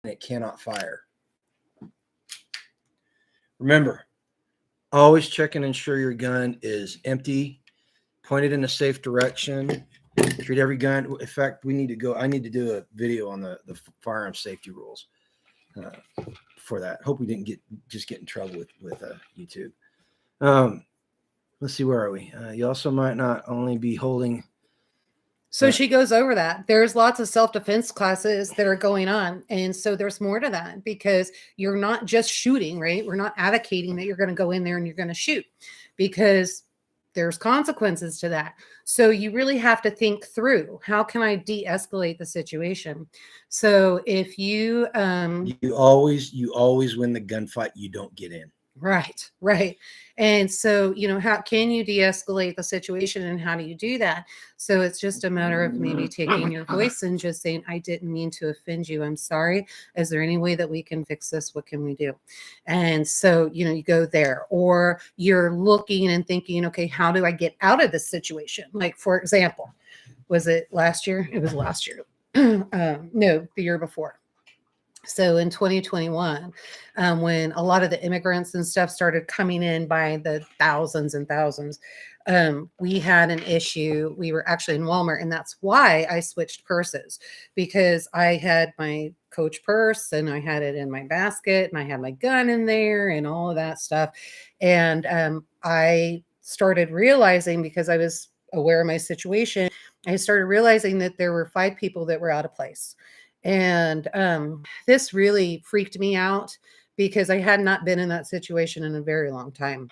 and it cannot fire. Remember, always check and ensure your gun is empty, pointed in a safe direction. Treat every gun. In fact, I need to do a video on the firearm safety rules for that. Hope we didn't get in trouble with YouTube. Let's see, where are we? You also might not only be holding. So she goes over that. There's lots of self-defense classes that are going on. And so there's more to that because you're not just shooting, right? We're not advocating that you're going to go in there and you're going to shoot because there's consequences to that. So you really have to think through, how can I de-escalate the situation? So if you always win the gunfight you don't get in. Right. And so, how can you de-escalate the situation and how do you do that? So it's just a matter of maybe taking your voice and just saying, I didn't mean to offend you. I'm sorry. Is there any way that we can fix this? What can we do? And so, you go there, or you're looking and thinking, okay, how do I get out of this situation? Like, for example, was it last year? It was last year. No, the year before. So in 2021, when a lot of the immigrants and stuff started coming in by the thousands and thousands, we had an issue. We were actually in Walmart, and that's why I switched purses, because I had my Coach purse and I had it in my basket and I had my gun in there and all of that stuff. And I started realizing, because I was aware of my situation, I started realizing that there were 5 people that were out of place. And this really freaked me out because I had not been in that situation in a very long time.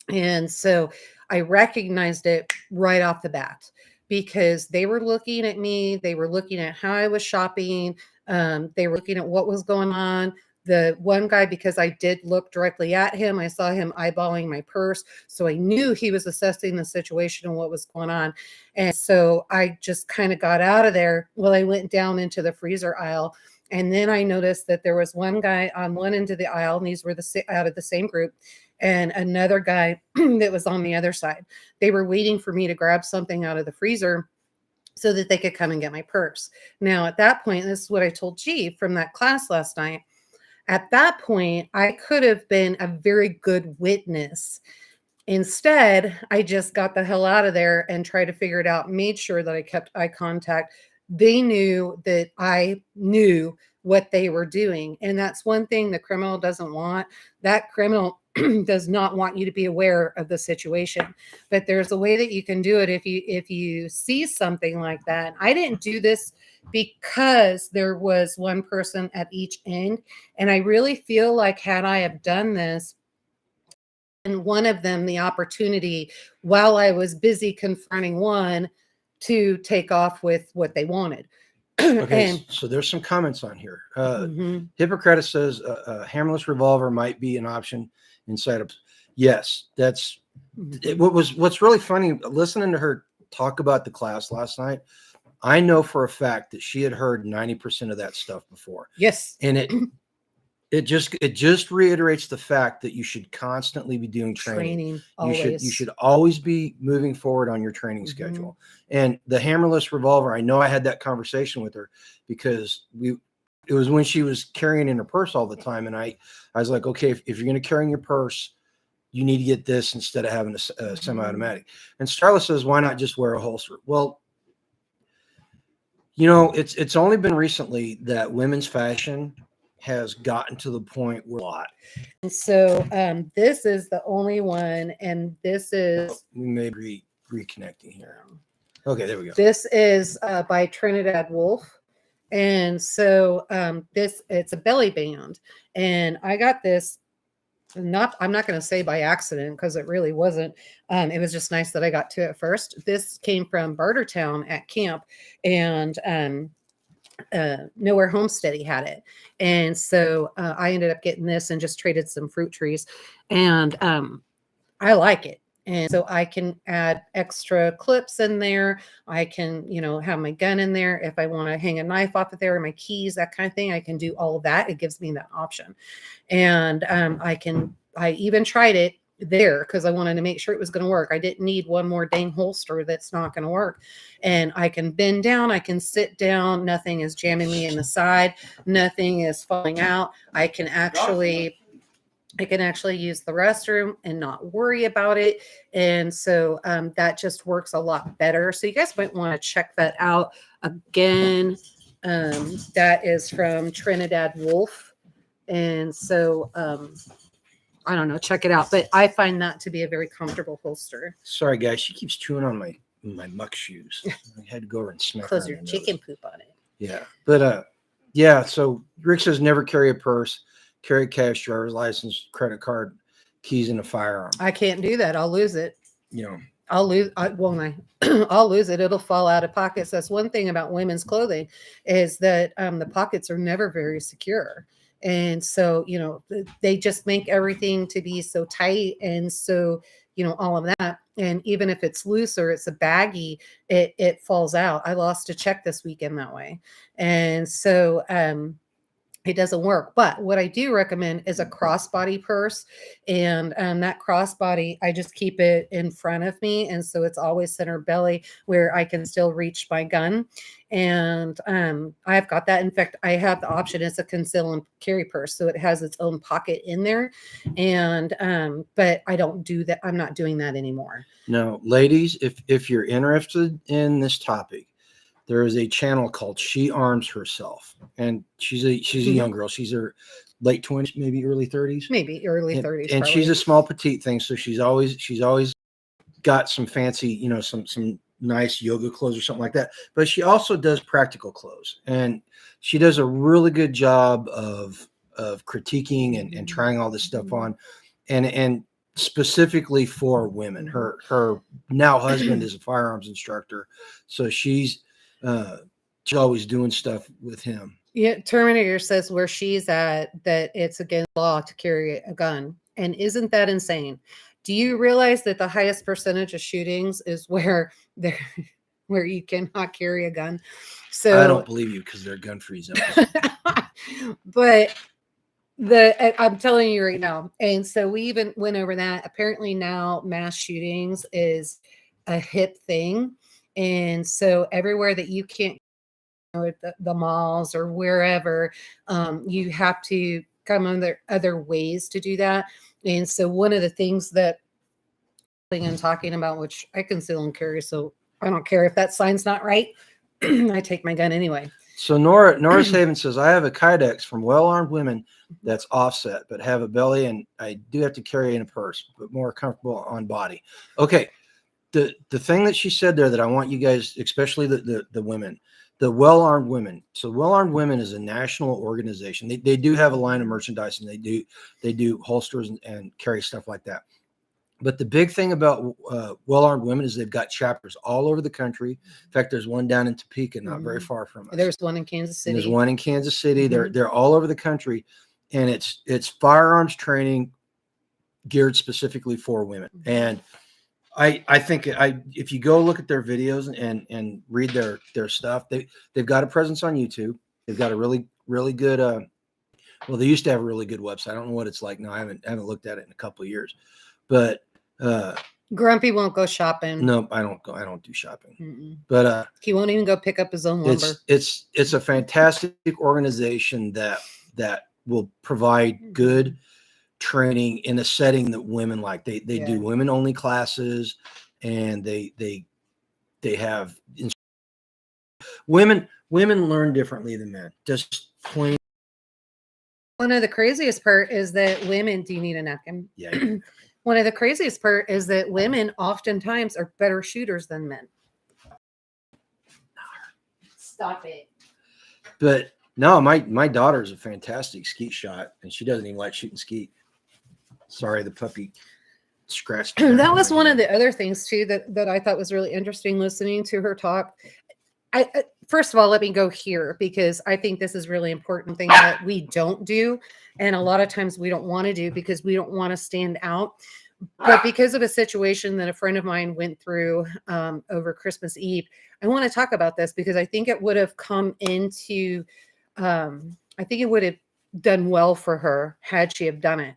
And so I recognized it right off the bat because they were looking at me. They were looking at how I was shopping. They were looking at what was going on. The one guy, because I did look directly at him, I saw him eyeballing my purse. So I knew he was assessing the situation and what was going on. And so I just kind of got out of there. Well, I went down into the freezer aisle. And then I noticed that there was one guy on one end of the aisle, and these were out of the same group, and another guy that was on the other side. They were waiting for me to grab something out of the freezer so that they could come and get my purse. Now, at that point, this is what I told G from that class last night. At that point, I could have been a very good witness. Instead, I just got the hell out of there and tried to figure it out, made sure that I kept eye contact. They knew that I knew what they were doing. And that's one thing the criminal doesn't want. That criminal does not want you to be aware of the situation. But there's a way that you can do it if you see something like that. I didn't do this because there was one person at each end. And I really feel like had I have done this, and one of them the opportunity while I was busy confronting one to take off with what they wanted. Okay, so there's some comments on here. Hippocrates says a hammerless revolver might be an option inside of. Yes, that's what's really funny. Listening to her talk about the class last night, I know for a fact that she had heard 90% of that stuff before. Yes, and it just reiterates the fact that you should constantly be doing training. You should always be moving forward on your training schedule. And the hammerless revolver, I know I had that conversation with her because it was when she was carrying in her purse all the time. And I was like, okay, if you're going to carry in your purse, you need to get this instead of having a semi-automatic. And Starla says, why not just wear a holster? Well, it's only been recently that women's fashion has gotten to the point where a lot. And so this is the only one, and this is we may be reconnecting here. Okay, there we go. This is by Trinidad Wolf. And so it's a belly band. And I got this I'm not going to say by accident because it really wasn't. It was just nice that I got to it first. This came from Bartertown at camp, and Nowhere Homestead, he had it. And so I ended up getting this and just traded some fruit trees. And I like it. And so I can add extra clips in there. I can, have my gun in there. If I want to hang a knife off of there, or my keys, that kind of thing, I can do all of that. It gives me that option. And I even tried it there because I wanted to make sure it was going to work. I didn't need one more dang holster that's not going to work. And I can bend down, I can sit down, nothing is jamming me in the side, nothing is falling out. I can actually use the restroom and not worry about it. And so that just works a lot better. So you guys might want to check that out again. That is from Trinidad Wolf. And so I don't know, check it out. But I find that to be a very comfortable holster. Sorry, guys. She keeps chewing on my muck shoes. I had to go over and smack her Close on your the chicken nose. poop on it. Yeah. But yeah, so Rick says never carry a purse, carry cash, driver's license, credit card, keys, and a firearm. I can't do that. I'll lose it. I'll lose. Won't I? I'll lose it. It'll fall out of pockets. That's one thing about women's clothing is that the pockets are never very secure. And so, they just make everything to be so tight. And so, all of that. And even if it's loose or it's a baggie, it falls out. I lost a check this weekend that way. And so, it doesn't work. But what I do recommend is a crossbody purse. And that crossbody, I just keep it in front of me. And so it's always center belly where I can still reach my gun. And I've got that. In fact, I have the option. It's a conceal and carry purse. So it has its own pocket in there. And but I don't do that. I'm not doing that anymore. No, ladies, if you're interested in this topic, there is a channel called She Arms Herself, and she's a young girl. She's her late 20s, maybe early 30s. Maybe early 30s. And she's a small petite thing, so she's always got some fancy, some nice yoga clothes or something like that. But she also does practical clothes, and she does a really good job of critiquing and trying all this stuff on, and specifically for women. Her now husband is a firearms instructor, so she's always doing stuff with him. Yeah, Terminator says where she's at that it's against law to carry a gun. And isn't that insane? Do you realize that the highest percentage of shootings is where you cannot carry a gun? So I don't believe you because they're gun-free zones. But I'm telling you right now. And so we even went over that. Apparently now mass shootings is a hip thing. And so everywhere that you can't at the malls or wherever, you have to come on other ways to do that. And so one of the things that I'm talking about, which I conceal and carry, so I don't care if that sign's not right. I take my gun anyway. So Norris Haven says, I have a Kydex from well-armed women that's offset, but have a belly, and I do have to carry in a purse, but more comfortable on body. Okay. The thing that she said there that I want you guys, especially the women, the well-armed women. So well-armed women is a national organization. They do have a line of merchandise, and they do holsters and carry stuff like that. But the big thing about well-armed women is they've got chapters all over the country. In fact, there's one down in Topeka, not very far from us. There's one in Kansas City. And there's one in Kansas City. They're all over the country, and it's firearms training geared specifically for women. And I think if you go look at their videos and read their stuff, they've got a presence on YouTube. They've got a really, really good well, they used to have a really good website. I don't know what it's like now. I haven't looked at it in a couple of years. But Grumpy won't go shopping. No, I don't do shopping. But he won't even go pick up his own lumber. It's a fantastic organization that will provide good training in a setting that women like. They do women only classes, and they have women learn differently than men. Just plain. One of the craziest part is that women. Do you need a napkin? Yeah. One of the craziest part is that women oftentimes are better shooters than men. Stop it. But no, my daughter is a fantastic skeet shot, and she doesn't even like shooting skeet. Sorry, the puppy scratched. That was one of the other things too that I thought was really interesting listening to her talk. First of all, let me go here because I think this is really important thing that we don't do. And a lot of times we don't want to do because we don't want to stand out. But because of a situation that a friend of mine went through over Christmas Eve, I want to talk about this because I think it would have come into, I think it would have done well for her had she have done it.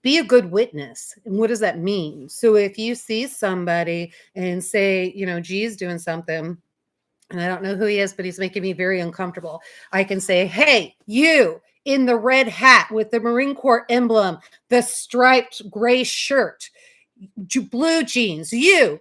Be a good witness. And what does that mean? So if you see somebody and say, G's doing something, and I don't know who he is, but he's making me very uncomfortable. I can say, hey, you in the red hat with the Marine Corps emblem, the striped gray shirt, blue jeans, you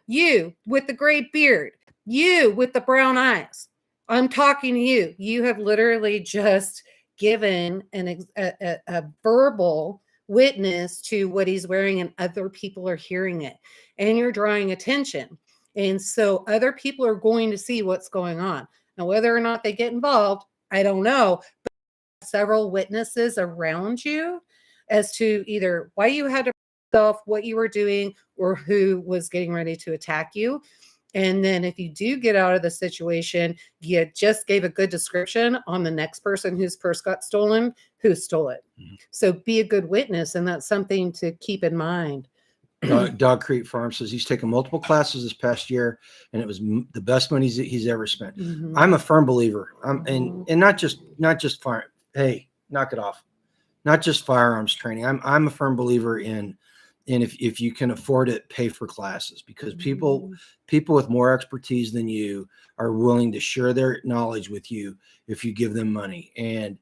with the gray beard, you with the brown eyes. I'm talking to you. You have literally just given a verbal witness to what he's wearing, and other people are hearing it, and you're drawing attention. And so other people are going to see what's going on. Now, whether or not they get involved, I don't know. But several witnesses around you as to either why you had to yourself, what you were doing, or who was getting ready to attack you. And then if you do get out of the situation, you just gave a good description on the next person whose purse got stolen, who stole it. Mm-hmm. So be a good witness. And that's something to keep in mind. Dog Creek Farm says he's taken multiple classes this past year, and it was the best money he's ever spent. Mm-hmm. I'm a firm believer. And not just fire. Hey, knock it off. Not just firearms training. I'm a firm believer in if you can afford it, pay for classes, because people with more expertise than you are willing to share their knowledge with you if you give them money. And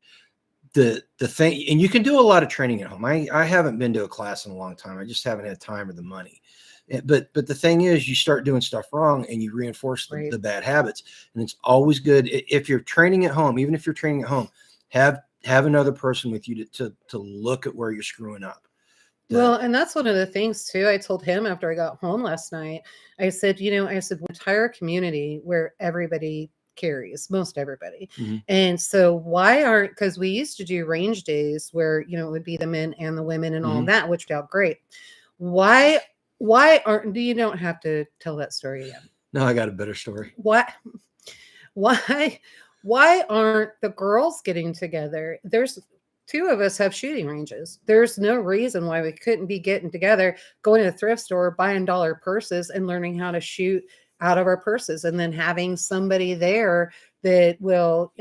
the thing, and you can do a lot of training at home. I haven't been to a class in a long time. I just haven't had time or the money. But the thing is, you start doing stuff wrong and you reinforce the bad habits. And it's always good if you're training at home, even if you're training at home, have another person with you to look at where you're screwing up. Well, and that's one of the things too. I told him after I got home last night, I said, entire community where everybody carries, most everybody. Mm-hmm. And so why aren't, because we used to do range days where, it would be the men and the women and all that, which felt great. Why aren't, you don't have to tell that story again. No, I got a better story. Why aren't the girls getting together? There's two of us have shooting ranges. There's no reason why we couldn't be getting together, going to the thrift store, buying dollar purses and learning how to shoot out of our purses, and then having somebody there that will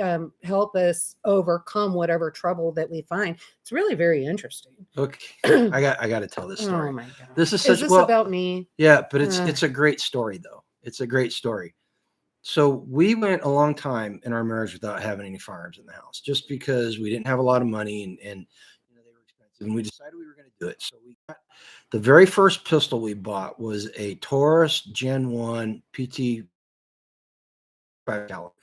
help us overcome whatever trouble that we find. It's really very interesting. Okay. I got to tell this story. Oh my God. This is about me? Yeah, but it's a great story though. It's a great story. So we went a long time in our marriage without having any firearms in the house, just because we didn't have a lot of money and they were expensive, and we decided we were going to do it. So we got the very first pistol we bought was a Taurus Gen 1 PT 5 caliber.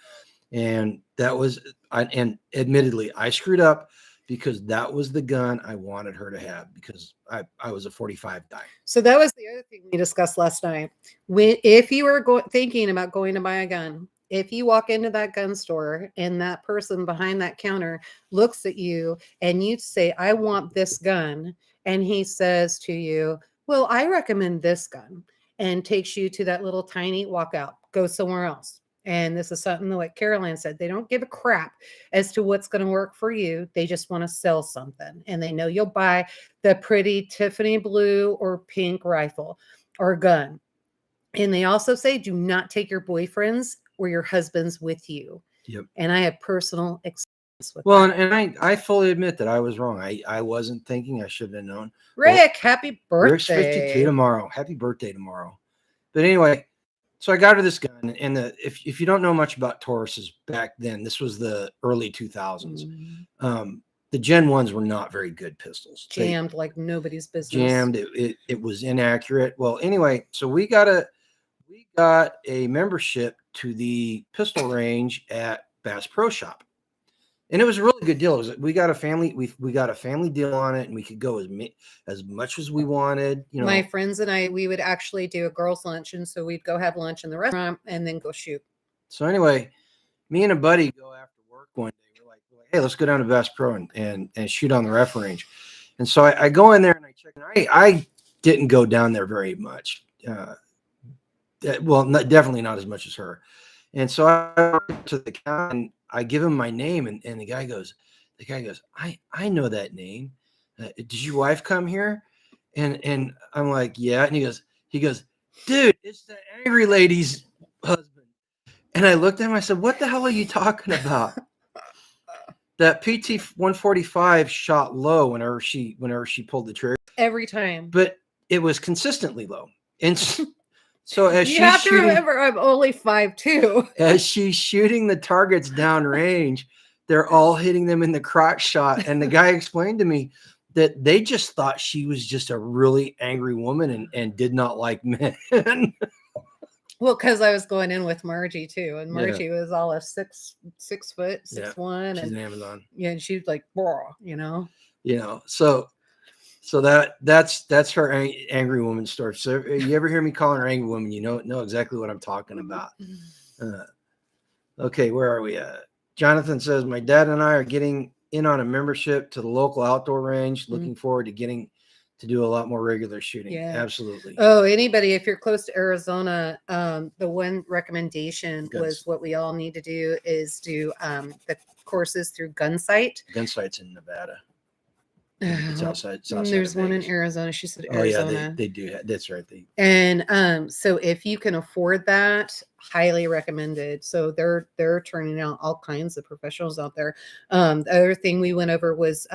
And that was, and admittedly, I screwed up because that was the gun I wanted her to have, because I was a 45 guy. So that was the other thing we discussed last night. If you were thinking about going to buy a gun, if you walk into that gun store and that person behind that counter looks at you and you say, I want this gun, and he says to you, well, I recommend this gun, and takes you to that little tiny walkout, go somewhere else. And this is something that, like Caroline said, they don't give a crap as to what's going to work for you. They just want to sell something. And they know you'll buy the pretty Tiffany blue or pink rifle or gun. And they also say, do not take your boyfriends or your husbands with you. Yep. And I have personal experience with that. And I fully admit that I was wrong. I wasn't thinking. I should have known. Rick, happy birthday. Rick's 52 tomorrow. Happy birthday tomorrow. But anyway, so I got her this gun, and if you don't know much about Tauruses back then, this was the early 2000s. The Gen 1s were not very good pistols. Jammed like nobody's business. Jammed. It was inaccurate. Well, anyway, so we got a membership to the pistol range at Bass Pro Shop. And it was a really good deal. We got a family deal on it, and we could go as much as we wanted. My friends and I, we would actually do a girls' lunch, and so we'd go have lunch in the restaurant and then go shoot. So anyway, me and a buddy go after work one day. We're like, hey, let's go down to Bass Pro and shoot on the rifle range. And so I go in there and I check. And I didn't go down there very much. Definitely not as much as her. And so I went to the counter and I give him my name, and the guy goes, I know that name. Did your wife come here? And I'm like, yeah. And he goes, dude, it's the angry lady's husband. And I looked at him, I said, what the hell are you talking about? That PT 145 shot low whenever she pulled the trigger. Every time. But it was consistently low. And so as You she's have to shooting, remember I'm only 5'2". as she's shooting the targets downrange, they're all hitting them in the crotch shot. And the guy explained to me that they just thought she was just a really angry woman and did not like men. Well, because I was going in with Margie too, and Yeah. Margie was all of 6 foot, 6'1", She's and an Amazon. yeah, and she's like, "Blah," you know. So that's her angry woman story. So if you ever hear me calling her angry woman, you know exactly what I'm talking about. Okay, where are we at? Jonathan says, my dad and I are getting in on a membership to the local outdoor range. Looking forward to getting to do a lot more regular shooting. Yeah. Absolutely. Oh, anybody, if you're close to Arizona, the one recommendation was what we all need to do is do the courses through Gunsight. Gunsight's in Nevada. It's outside. It's outside There's of one in Vegas. Arizona. She said Oh Arizona. yeah, they do. That's right. And so if you can afford that, highly recommended. So they're turning out all kinds of professionals out there. The other thing we went over was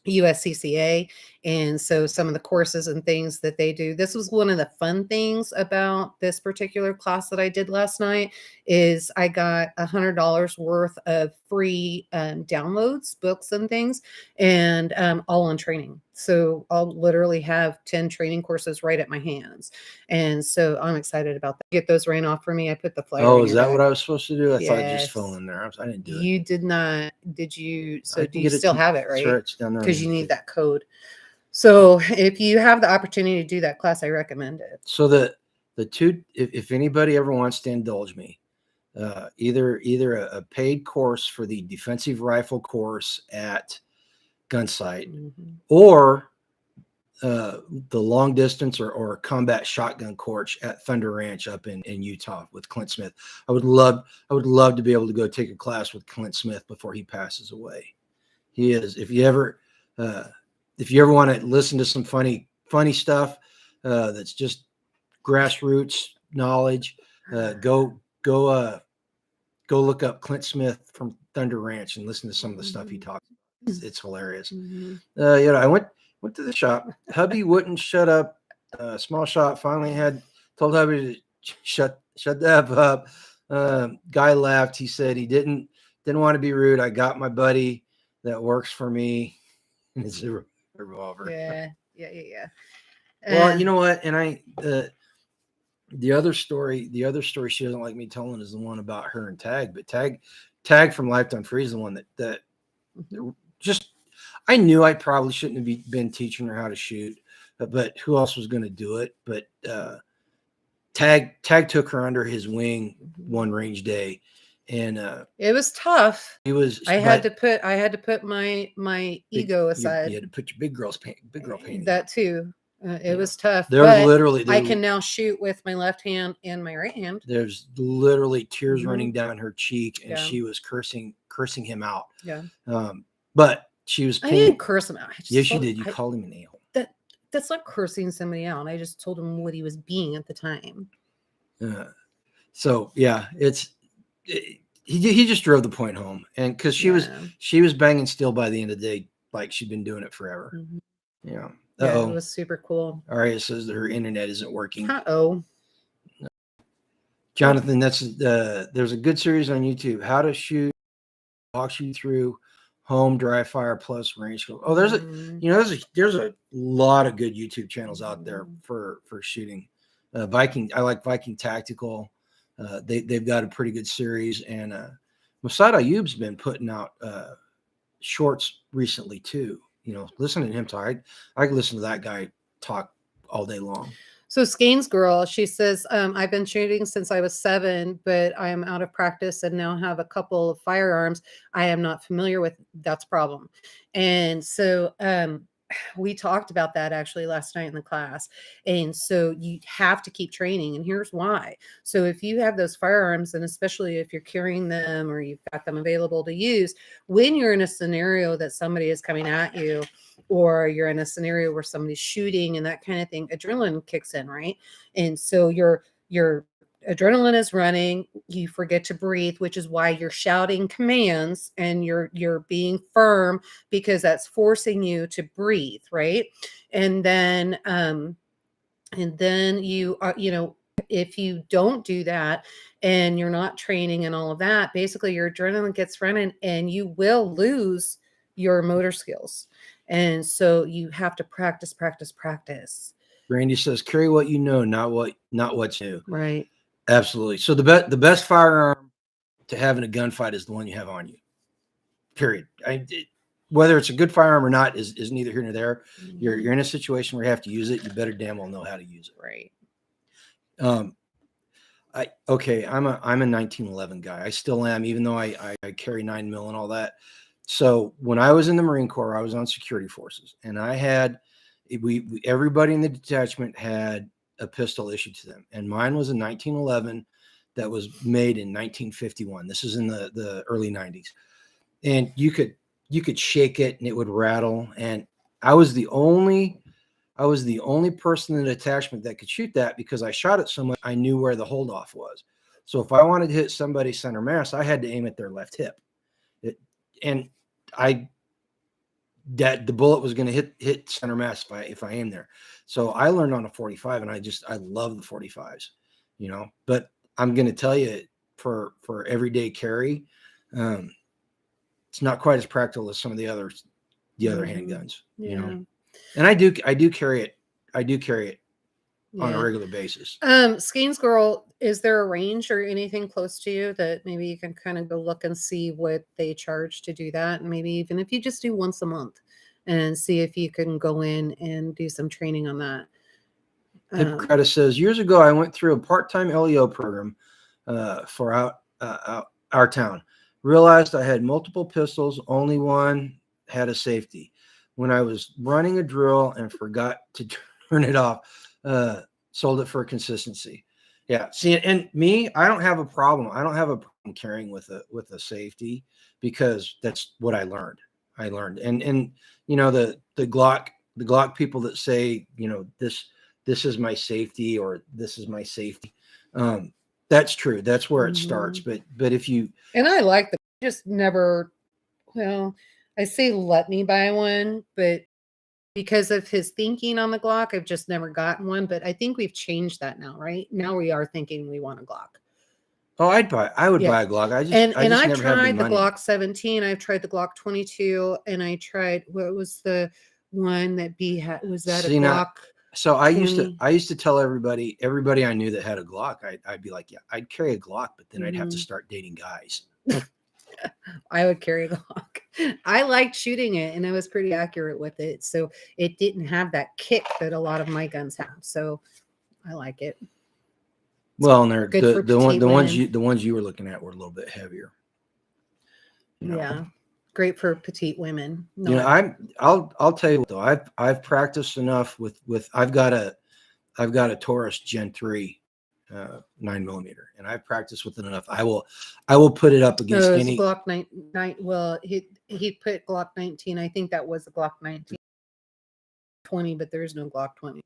USCCA, and so some of the courses and things that they do. This was one of the fun things about this particular class that I did last night is I got $100 worth of free downloads, books and things, and all on training. So I'll literally have 10 training courses right at my hands, and so I'm excited about that. Get those ran off for me. I put the flyer. Oh, is that what I was supposed to do? I thought it just Yes. fell in there. I didn't do it. You did not. Did you? So I do can you get it still to- have it, right? Sure, it's down there. Because you need that code. So if you have the opportunity to do that class, I recommend it. So the two, if anybody ever wants to indulge me, either a paid course for the defensive rifle course at Gunsight, or the long distance or combat shotgun course at Thunder Ranch up in Utah with Clint Smith. I would love to be able to go take a class with Clint Smith before he passes away. He is, if you ever want to listen to some funny stuff, that's just grassroots knowledge, go look up Clint Smith from Thunder Ranch and listen to some of the stuff he talks about. It's hilarious. I went to the shop. Hubby wouldn't shut up. Small shop. Finally told hubby to shut that up. Guy laughed. He said he didn't want to be rude. I got my buddy that works for me. It's a revolver. Yeah. Well, you know what? And the other story she doesn't like me telling is the one about her and Tag. But Tag from Lifetime Free is the one that just, I knew I probably shouldn't have been teaching her how to shoot, but who else was going to do it? But Tag took her under his wing one range day, and it was tough. I had to put my ego aside. You had to put your big girl painting. That too. It was tough. I can now shoot with my left hand and my right hand. There's literally tears running down her cheek, and Yeah. she was cursing him out. Yeah. But she was. I didn't curse him out. Yes, you did. You called him an a-hole. That's not cursing somebody out. I just told him what he was being at the time. So yeah, he just drove the point home, and because she was banging steel by the end of the day, like she'd been doing it forever. Yeah. Yeah, it was super cool. All right, it says that her internet isn't working. Jonathan, there's a good series on YouTube, How to Shoot, walks you through home dry fire plus range. Oh, there's a lot of good YouTube channels out there for shooting. Viking, I like Viking Tactical. They've got a pretty good series, and Mossad Ayoub's been putting out shorts recently too. Listening to him talk, I can listen to that guy talk all day long. So Skane's girl, she says, I've been shooting since I was 7, but I am out of practice and now have a couple of firearms I am not familiar with. That's a problem. And so we talked about that actually last night in the class. And so you have to keep training. And here's why. So if you have those firearms, and especially if you're carrying them or you've got them available to use, when you're in a scenario that somebody is coming at you, or you're in a scenario where somebody's shooting and that kind of thing, adrenaline kicks in, right? And so your adrenaline is running, you forget to breathe, which is why you're shouting commands and you're being firm, because that's forcing you to breathe, right? And then you are, if you don't do that and you're not training and all of that, basically your adrenaline gets running and you will lose your motor skills. And so you have to practice, practice, practice. Randy says, carry what you know, not what's new. Right. Absolutely. So the best firearm to have in a gunfight is the one you have on you. Period. Whether it's a good firearm or not is neither here nor there. You're in a situation where you have to use it. You better damn well know how to use it. Right. I'm a 1911 guy. I still am, even though I carry 9mm and all that. So when I was in the Marine Corps, I was on security forces, and I had everybody in the detachment had a pistol issued to them, and mine was a 1911 that was made in 1951. This is in the early 90s, and you could shake it and it would rattle. And I was the only person in the detachment that could shoot that, because I shot it so much I knew where the holdoff was. So if I wanted to hit somebody center mass, I had to aim at their left hip. That the bullet was going to hit center mass if I aim there. So I learned on a 45, and I love the 45s, But I'm going to tell you, for everyday carry, it's not quite as practical as some of the other handguns, And I do carry it. I do carry it on a regular basis. Skeens Girl, is there a range or anything close to you that maybe you can kind of go look and see what they charge to do that? And maybe even if you just do once a month and see if you can go in and do some training on that. Hippocrates says, years ago, I went through a part-time LEO program for our town. Realized I had multiple pistols. Only one had a safety. When I was running a drill and forgot to turn it off, sold it for consistency. Yeah. See, and me, I don't have a problem. I don't have a problem carrying with a safety, because that's what I learned. And the Glock people that say, this is my safety, or this is my safety. That's true. That's where it starts. But if you, and I like the, just never, well, I say let me buy one, but because of his thinking on the Glock, I've just never gotten one. But I think we've changed that now, right? Now we are thinking we want a Glock. Oh, I would buy a Glock. I've tried the Glock 17. I've tried the Glock 22, and I tried, what was the one that B had? Was that a Glock? So I used to tell everybody I knew that had a Glock, I'd be like, yeah, I'd carry a Glock, but then I'd have to start dating guys. I would carry a Glock. I liked shooting it, and I was pretty accurate with it. So it didn't have that kick that a lot of my guns have. So I like it. Well, and they're the ones you were looking at were a little bit heavier. Yeah. Great for petite women. I'll tell you what, though, I've practiced enough with I've got a Taurus Gen 3 9mm, and I've practiced with it enough. I will put it up against any Glock 9. Well, he put Glock 19. I think that was the Glock 19 20, but there's no Glock 20.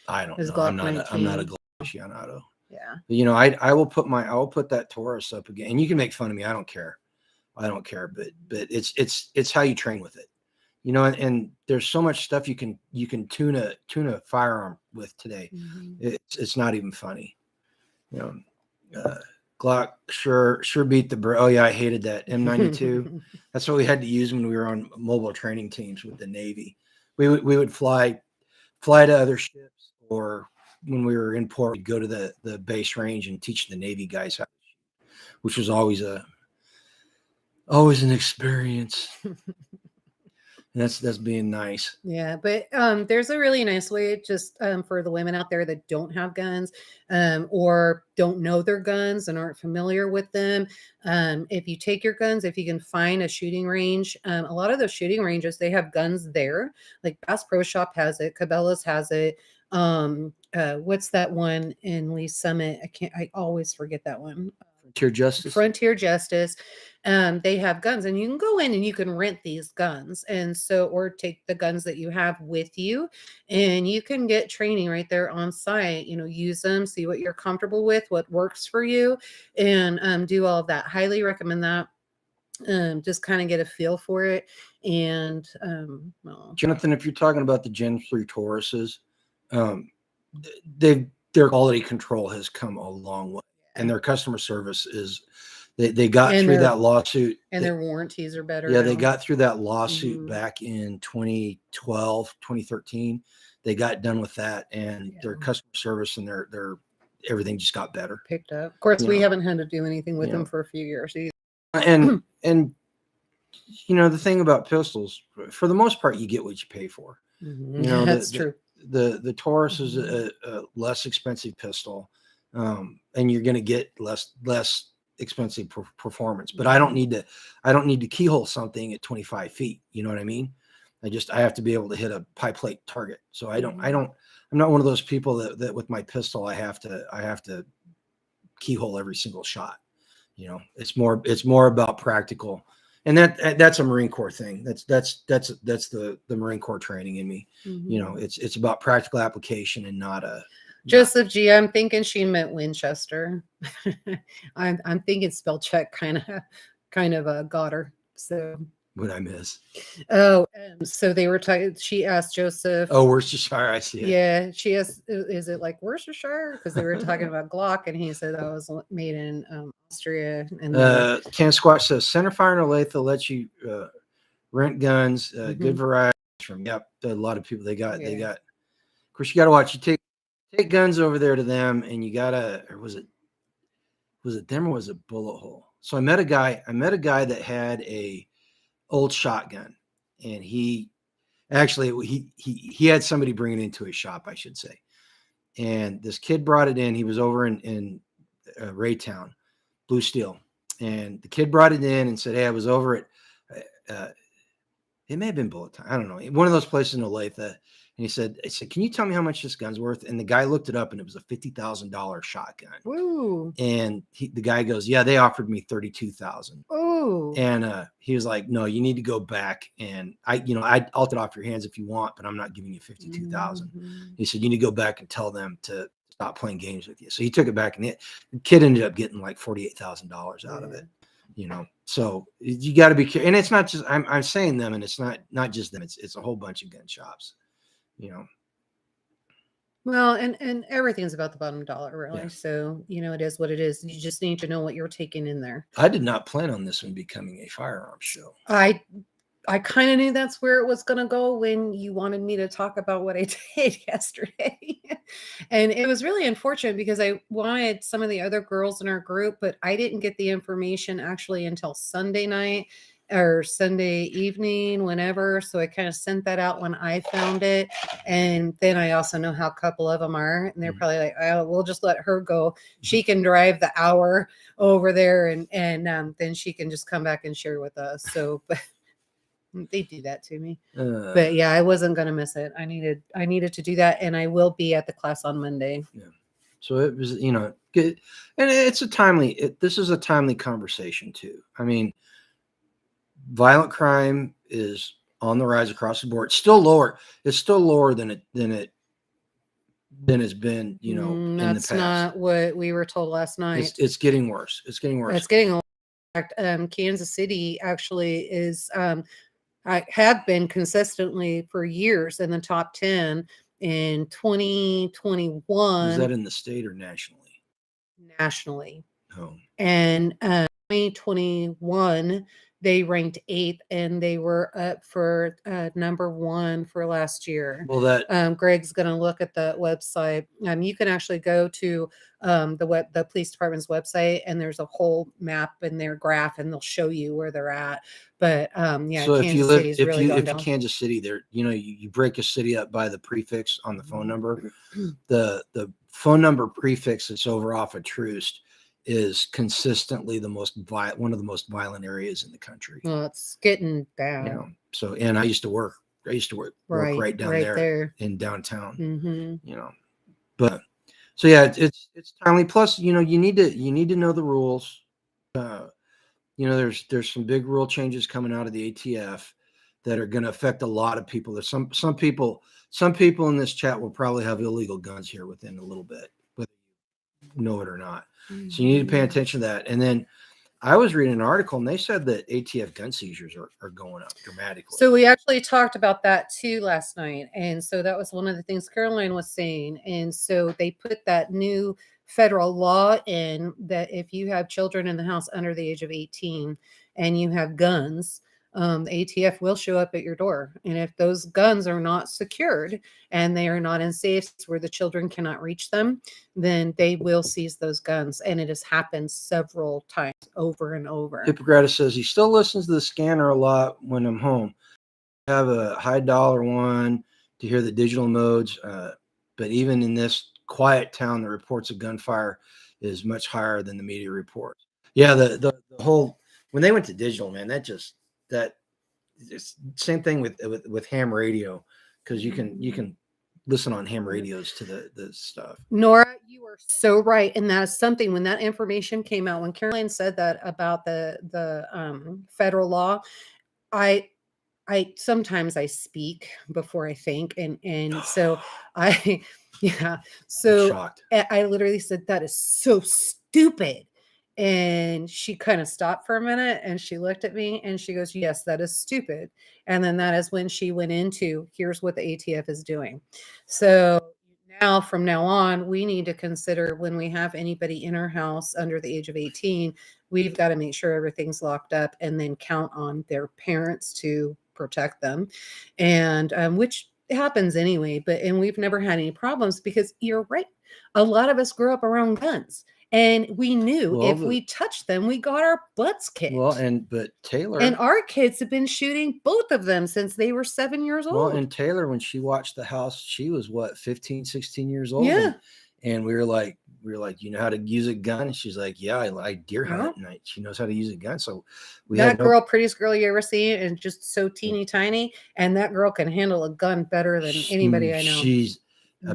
I don't know. I'm not a Glock aficionado. Yeah. But, I will put that Taurus up again, and you can make fun of me. I don't care, but it's how you train with it, and there's so much stuff you can tune a firearm with today. It's not even funny. Glock sure beat the oh yeah, I hated that M92. That's what we had to use when we were on mobile training teams with the Navy. We would fly to other ships, or when we were in port, we'd go to the base range and teach the Navy guys how to shoot, which was always an experience. And that's being nice. Yeah, but there's a really nice way just for the women out there that don't have guns or don't know their guns and aren't familiar with them. If you take your guns, if you can find a shooting range, a lot of those shooting ranges, they have guns there. Like Bass Pro Shop has it, Cabela's has it. What's that one in Lee Summit? I always forget that one. Frontier Justice. Frontier Justice. They have guns, and you can go in and you can rent these guns, and so or take the guns that you have with you, and you can get training right there on site. Use them, see what you're comfortable with, what works for you, and do all of that. Highly recommend that. Just kind of get a feel for it, and well, Jonathan, if you're talking about the Gen 3 Tauruses, their quality control has come a long way, and their customer service is. They got through that lawsuit, and their warranties are better. Yeah, they got through that lawsuit back in 2012, 2013. They got done with that, and their customer service and their everything just got better. Picked up. Of course, we haven't had to do anything with them for a few years either. And the thing about pistols, for the most part, you get what you pay for. That's true. The Taurus is a less expensive pistol, and you're going to get less expensive performance. But I don't need to keyhole something at 25 feet. You know what I mean? I have to be able to hit a pie plate target. So I'm not one of those people that with my pistol I have to keyhole every single shot. It's more about practical. And that's a Marine Corps thing. That's the Marine Corps training in me. It's about practical application and not a. Joseph G, I'm thinking she meant Winchester. I'm thinking spell check kind of got her. So what I miss? Oh, so they were talking. She asked Joseph. Oh, Worcestershire, I see it. Yeah, she asked, is it like Worcestershire? Because they were talking about Glock, and he said that was made in Austria. And Can Squash says centerfire and Olathe lets you rent guns. Good variety from. Yep, a lot of people they got. Of course, you got to watch. You take guns over there to them, and you gotta. Or was it them or was it bullet hole? So I met a guy that had a old shotgun, and he had somebody bring it into his shop, I should say. And this kid brought it in. He was over in Raytown, Blue Steel, and the kid brought it in and said, "Hey, I was over at it may have been Bullet Time. I don't know, one of those places in Olathe." And he said, "Can you tell me how much this gun's worth?" And the guy looked it up, and it was a $50,000 shotgun. Woo. And the guy goes, "Yeah, they offered me $32,000." Oh. And he was like, "No, you need to go back, and I'll take it off your hands if you want, but I'm not giving you $52,000." He said, "You need to go back and tell them to stop playing games with you." So he took it back, and the kid ended up getting like $48,000 out of it. So you got to be careful. And it's not just I'm saying them, and it's not just them. It's a whole bunch of gun shops. Well, and everything's about the bottom dollar, really. Yeah. So, it is what it is. You just need to know what you're taking in there. I did not plan on this one becoming a firearms show. I kind of knew that's where it was going to go when you wanted me to talk about what I did yesterday. And it was really unfortunate because I wanted some of the other girls in our group, but I didn't get the information actually until Sunday night or Sunday evening, whenever. So I kind of sent that out when I found it. And then I also know how a couple of them are. And they're probably like, "Oh, we'll just let her go. She can drive the hour over there and then she can just come back and share with us." So, but they do that to me. But yeah, I wasn't going to miss it. I needed to do that. And I will be at the class on Monday. Yeah. So it was, good. And this is a timely conversation too. I mean, violent crime is on the rise across the board. It's still lower. It's still lower than it's been, in the past. That's not what we were told last night. It's getting worse. It's getting worse. It's getting worse. In fact, Kansas City actually is I have been consistently for years in the top 10 in 2021. Is that in the state or nationally? Nationally. Oh. And 2021, they ranked 8th, and they were up for number 1 for last year. Well, that Greg's going to look at the website. You can actually go to the police department's website, and there's a whole map in their graph, and they'll show you where they're at. But yeah, so Kansas City's really gone if you down. Kansas City, there, you break a city up by the prefix on the phone number. The phone number prefix that's over off of Troost is consistently one of the most violent areas in the country. Well, it's getting bad. So, and I used to work right down there in downtown. Mm-hmm. But so yeah, it's timely. Plus, you need to know the rules. There's some big rule changes coming out of the ATF that are going to affect a lot of people. There's some people in this chat will probably have illegal guns here within a little bit, whether you know it or not. So you need to pay attention to that. And then I was reading an article, and they said that ATF gun seizures are going up dramatically. So we actually talked about that too last night. And so that was one of the things Caroline was saying. And so they put that new federal law in that if you have children in the house under the age of 18 and you have guns, the ATF will show up at your door. And if those guns are not secured and they are not in safes where the children cannot reach them, then they will seize those guns. And it has happened several times over and over. Hippocrates says he still listens to the scanner a lot when I'm home. I have a high dollar one to hear the digital modes, but even in this quiet town, the reports of gunfire is much higher than the media reports. Yeah, the whole, when they went to digital, man, it's same thing with ham radio, because you can listen on ham radios to the stuff. Nora, you are so right, and that is something. When that information came out, when Caroline said that about the federal law, I sometimes I speak before I think, and so yeah, so I'm shocked. I literally said that is so stupid. And she kind of stopped for a minute, and she looked at me and she goes, yes, that is stupid. And then that is when she went into, here's what the ATF is doing. So now, from now on, we need to consider when we have anybody in our house under the age of 18, we've got to make sure everything's locked up and then count on their parents to protect them. And which happens anyway, and we've never had any problems, because you're right. A lot of us grew up around guns. And we knew if we touched them, we got our butts kicked. Well, but Taylor and our kids have been shooting, both of them, since they were 7 years old. Well, and Taylor, when she watched the house, she was 15, 16 years old. Yeah. And we were like, you know how to use a gun? And she's like, yeah, I deer hunt, and she knows how to use a gun. So girl, prettiest girl you ever see, and just so teeny tiny. And that girl can handle a gun better than anybody I know.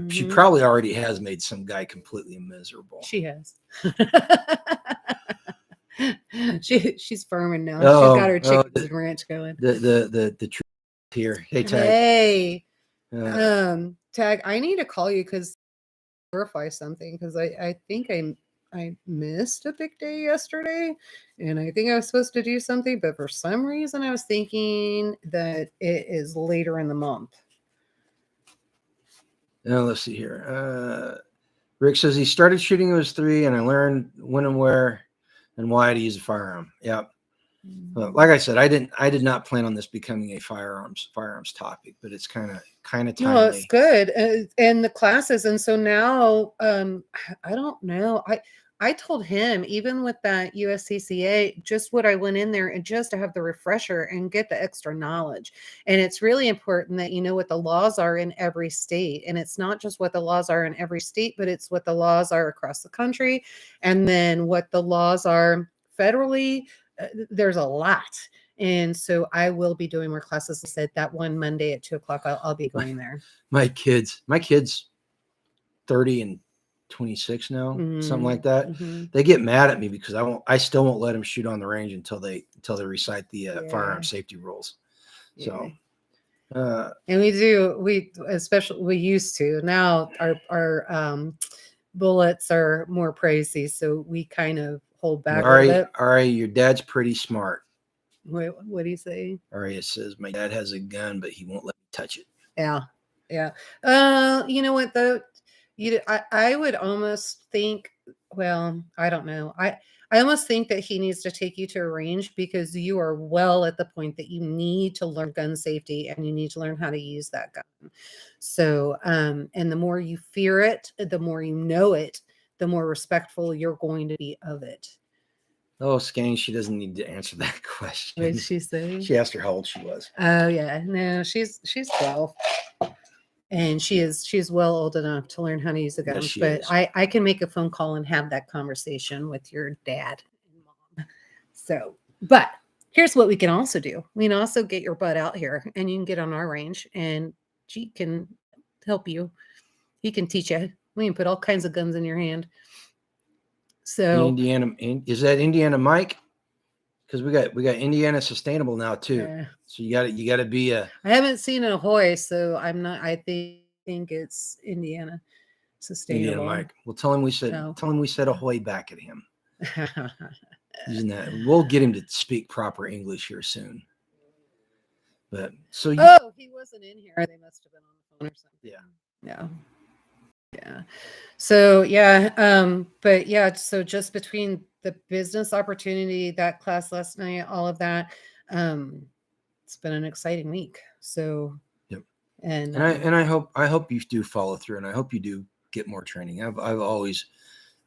She probably already has made some guy completely miserable. She has. She's firming now. She's got her chickens and ranch going. The truth here. Hey, Tag. Hey, Tag. I need to call you because verify something, because I think I missed a big day yesterday, and I think I was supposed to do something, but for some reason I was thinking that it is later in the month. Now let's see here. Rick says he started shooting when he was 3, and I learned when and where and why to use a firearm. Yep. Like I said, I did not plan on this becoming a firearms topic, but it's kind of timely. No, it's good. And the classes, and so now I don't know. I told him, even with that USCCA, just what I went in there and just to have the refresher and get the extra knowledge. And it's really important that you know what the laws are in every state. And it's not just what the laws are in every state, but it's what the laws are across the country. And then what the laws are federally. There's a lot. And so I will be doing more classes. I said that one Monday at 2:00, I'll be going there. My kids 30 and 26 now, something like that. They get mad at me because I still won't let them shoot on the range until they recite the firearm safety rules. So, and we used to. Now our bullets are more pricey, so we kind of hold back a little bit. Ari, your dad's pretty smart. Wait, what do you say? Aria says my dad has a gun, but he won't let me touch it. Yeah. You know what though? I would almost think. Well, I don't know. I almost think that he needs to take you to a range because you are well at the point that you need to learn gun safety and you need to learn how to use that gun. So, and the more you fear it, the more you know it, the more respectful you're going to be of it. Oh, Skane, she doesn't need to answer that question. What did she say? She asked her how old she was. Oh yeah, no, she's 12. And she's well old enough to learn how to use the Yes, guns. she But is. I can make a phone call and have that conversation with your dad and mom. So, but here's what we can also do. We can also get your butt out here and you can get on our range and G can help you. He can teach you. We can put all kinds of guns in your hand. So Indiana, is that Indiana Mike? Because we got Indiana Sustainable now too. yeah. So you got to be a. I haven't seen an Ahoy, so I'm not. I think it's Indiana Sustainable. Indiana Mike. Well, tell him we said ahoy back at him. Using that, we'll get him to speak proper English here soon. But so oh, he wasn't in here. They must have been on the phone or something. Yeah. So but yeah, so just between the business opportunity, that class last night, all of that, it's been an exciting week. So yep. And I hope you do follow through, and I hope you do get more training. I've always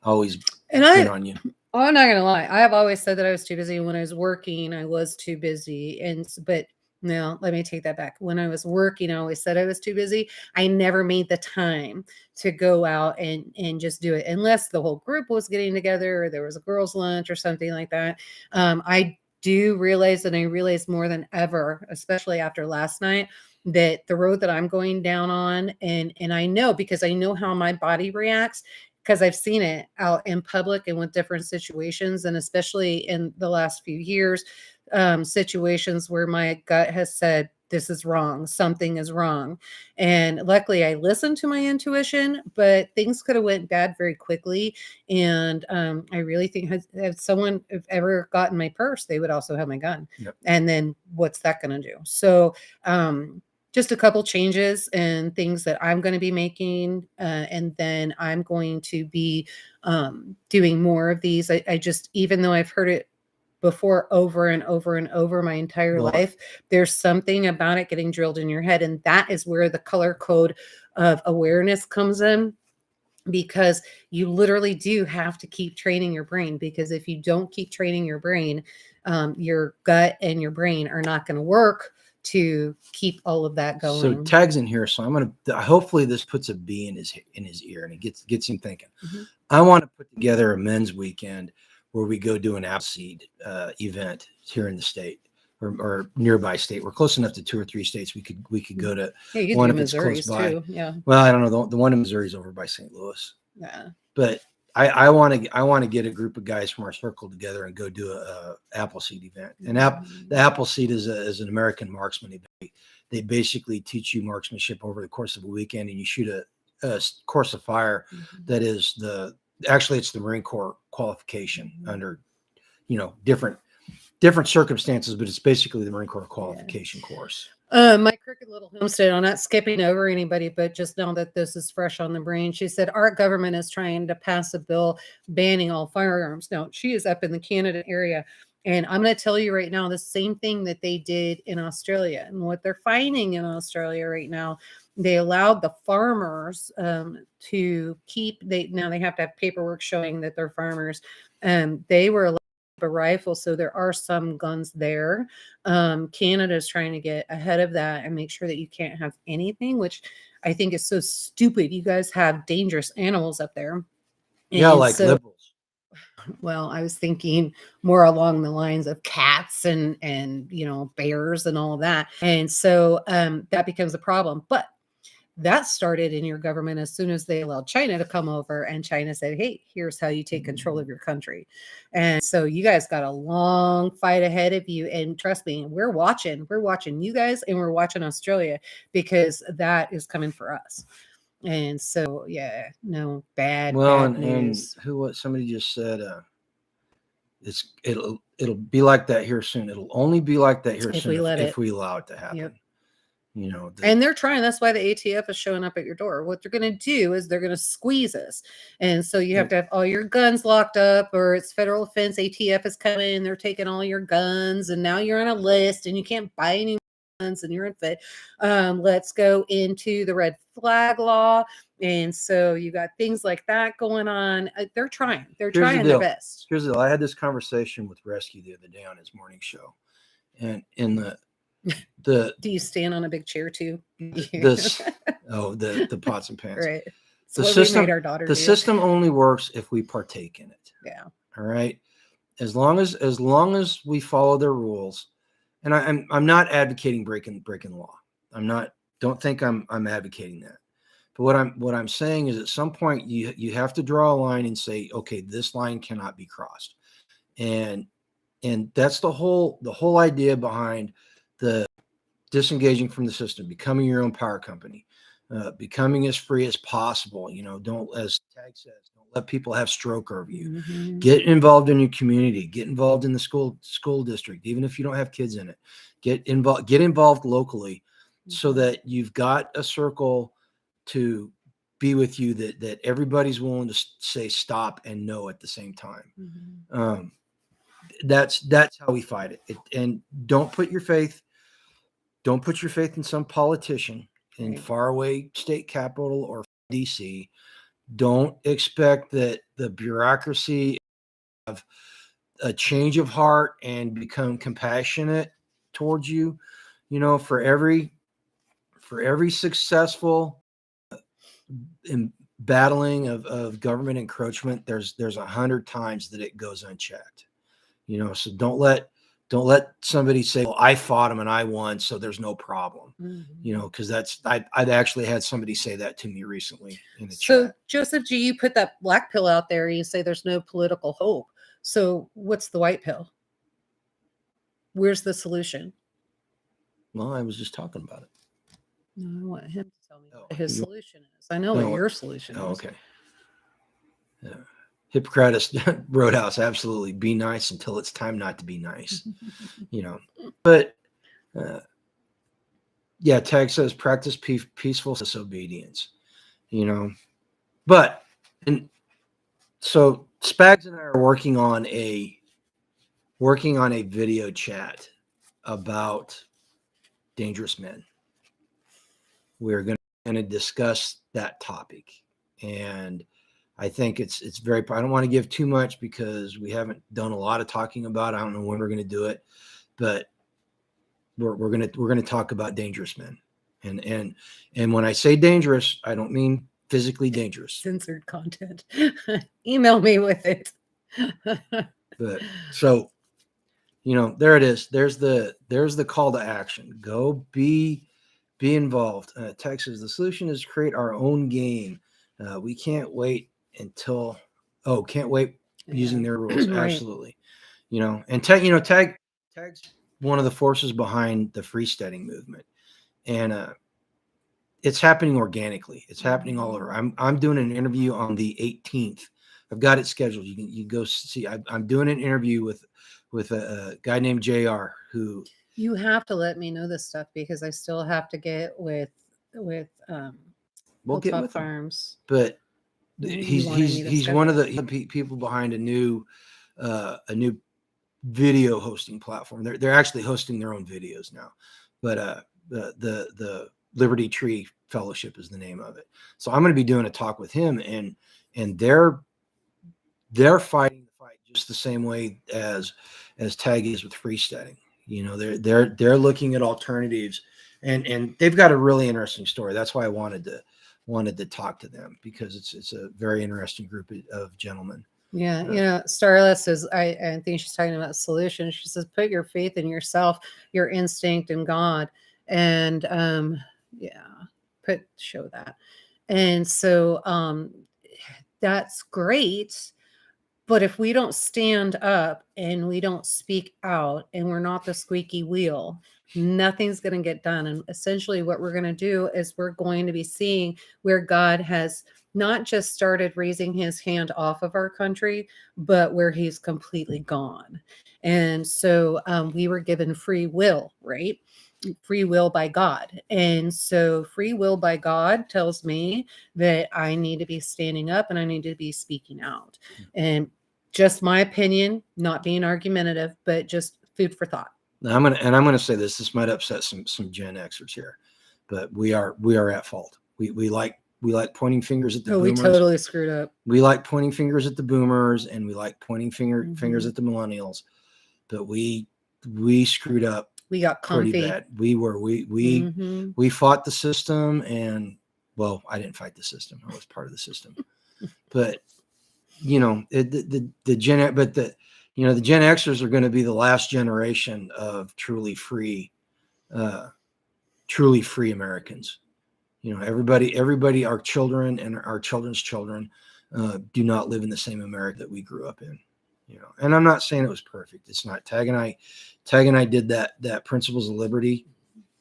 been on you. Oh, I'm not gonna lie. I have always said that I was too busy. When I was working, I was too busy. But no, let me take that back. When I was working, I always said I was too busy. I never made the time to go out and just do it unless the whole group was getting together or there was a girls' lunch or something like that. I do realize, and I realize more than ever, especially after last night, that the road that I'm going down on, and I know because I know how my body reacts, because I've seen it out in public and with different situations, and especially in the last few years, situations where my gut has said, this is wrong, something is wrong. And luckily I listened to my intuition, but things could have went bad very quickly. And I really think if someone have ever gotten my purse, they would also have my gun. Yep. And then what's that going to do? So just a couple changes and things that I'm going to be making. And then I'm going to be doing more of these. I just, even though I've heard it before over and over and over my entire life, there's something about it getting drilled in your head. And that is where the color code of awareness comes in, because you literally do have to keep training your brain, because if you don't keep training your brain, your gut and your brain are not going to work to keep all of that going. So Tag's in here, so I'm gonna. Hopefully, this puts a bee in his ear and it gets him thinking. Mm-hmm. I want to put together a men's weekend where we go do an Appleseed event here in the state or nearby state. We're close enough to 2 or 3 states. We could go to one if it's close by. Too. Yeah. Well, I don't know. The one in Missouri is over by St. Louis. Yeah. But I want to get a group of guys from our circle together and go do a Appleseed event. And the Appleseed is an American marksman event. They basically teach you marksmanship over the course of a weekend, and you shoot a course of fire that is it's the Marine Corps qualification under, different circumstances, but it's basically the Marine Corps qualification course. My crooked little homestead, I'm not skipping over anybody, but just know that this is fresh on the brain. She said our government is trying to pass a bill banning all firearms. Now, she is up in the Canada area. And I'm going to tell you right now, the same thing that they did in Australia. And what they're finding in Australia right now, they allowed the farmers to keep, now they have to have paperwork showing that they're farmers. They were allowed a rifle, so there are some guns there. Canada is trying to get ahead of that and make sure that you can't have anything, which I think is so stupid. You guys have dangerous animals up there. Yeah, like liberals. Well, I was thinking more along the lines of cats and bears and all of that. And so that becomes a problem. But that started in your government as soon as they allowed China to come over, and China said, hey, here's how you take control of your country. And so you guys got a long fight ahead of you. And trust me, we're watching you guys, and we're watching Australia, because that is coming for us. And so, yeah, no bad news. And somebody just said, it'll be like that here soon. It'll only be like that here soon if we allow it to happen. Yep. You know, and they're trying. That's why the ATF is showing up at your door. What they're going to do is they're going to squeeze us. And so you have to have all your guns locked up, or it's federal offense. ATF is coming. They're taking all your guns. And now you're on a list and you can't buy any guns and you're unfit. Let's go into the red flag law. And so you got things like that going on. They're trying. They're trying their best. Here's the deal. I had this conversation with Rescue the other day on his morning show. And in the do you stand on a big chair too? The pots and pans. Right. The system only works if we partake in it. Yeah. All right. As long as we follow their rules, and I'm not advocating breaking law. Don't think I'm advocating that. But what I'm saying is at some point you have to draw a line and say, okay, this line cannot be crossed. And that's the whole idea behind the disengaging from the system, becoming your own power company, becoming as free as possible. You know, don't, as Tag says, don't let people have stroke over you. Mm-hmm. Get involved in your community, get involved in the school district, even if you don't have kids in it. Get involved locally, so that you've got a circle to be with you that everybody's willing to say stop and no at the same time. Mm-hmm. That's how we fight it. And don't put your faith in some politician in faraway state capital or DC. Don't expect that the bureaucracy have a change of heart and become compassionate towards you. You know, for every successful in battling of government encroachment, there's 100 times that it goes unchecked. You know, so don't let somebody say, well, I fought him and I won, so there's no problem. Mm-hmm. You know, because I've actually had somebody say that to me recently in the chat. So Joseph G, you put that black pill out there. You say there's no political hope. So what's the white pill? Where's the solution? Well, I was just talking about it. No, I want him to tell me what his solution is. I know what your solution is. Okay. Yeah. Hippocrates Roadhouse, absolutely. Be nice until it's time not to be nice. You know, but yeah, Tag says practice peaceful disobedience. You know, but and so Spags and I are working on a video chat about dangerous men. We're going to discuss that topic, and I think it's very. I don't want to give too much because we haven't done a lot of talking about it. I don't know when we're going to do it, but we're going to talk about dangerous men, and when I say dangerous, I don't mean physically dangerous. Censored content. Email me with it. But so, you know, there it is. There's the call to action. Go be involved. Texas, the solution is to create our own game. We can't wait using their rules. Right. Absolutely. You know, and Tag's one of the forces behind the freesteading movement. And it's happening organically. It's happening all over. I'm doing an interview on the 18th. I've got it scheduled. You can go see. I'm doing an interview with a guy named JR who. You have to let me know this stuff because I still have to get with we'll get with Farms. But he's one of the people behind a new video hosting platform. They're actually hosting their own videos now, but the Liberty Tree Fellowship is the name of it. So I'm going to be doing a talk with him, and they're fighting the fight just the same way as Tag is with freesteading. You know, they're looking at alternatives, and they've got a really interesting story. That's why I wanted to talk to them, because it's a very interesting group of gentlemen. Yeah, you know, Starless says, I think she's talking about solutions. She says, put your faith in yourself, your instinct, and God, and show that. And so that's great. But if we don't stand up and we don't speak out and we're not the squeaky wheel, nothing's going to get done. And essentially what we're going to do is we're going to be seeing where God has not just started raising his hand off of our country, but where he's completely gone. And so we were given free will, right? free will by God. And so free will by God tells me that I need to be standing up and I need to be speaking out. And just my opinion, not being argumentative, but just food for thought. Now I'm gonna say this. This might upset some Gen Xers here, but we are at fault. We like pointing fingers at the Oh, we boomers. totally screwed up. We like pointing fingers at the boomers, and we like pointing fingers at the millennials. But we screwed up. We got pretty comfy. bad. We fought the system, and well, I didn't fight the system. I was part of the system. But you know, the Gen Xers are going to be the last generation of truly free Americans. You know, everybody, our children and our children's children do not live in the same America that we grew up in. You know, and I'm not saying it was perfect. It's not. Tag and I did that Principles of Liberty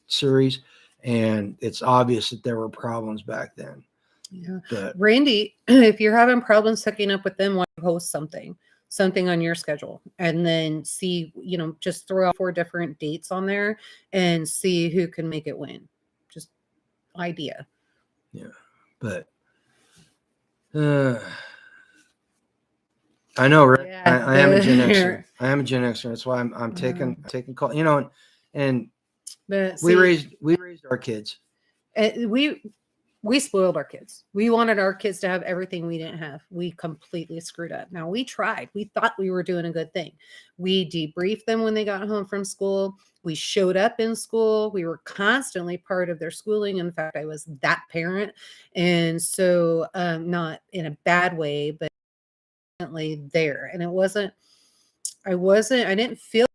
series, and it's obvious that there were problems back then. Yeah. But Randy, if you're having problems hooking up with them, why don't you host something on your schedule, and then see, just throw out 4 different dates on there and see who can make it win. Just idea. Yeah, but I know, Rick. Yeah, I am a Gen Xer. I am a Gen Xer. That's why I'm taking call. You know, and but we raised our kids. We spoiled our kids. We wanted our kids to have everything we didn't have. We completely screwed up. Now, we tried. We thought we were doing a good thing. We debriefed them when they got home from school. We showed up in school. We were constantly part of their schooling. In fact, I was that parent. And so, not in a bad way, but definitely there. And I didn't feel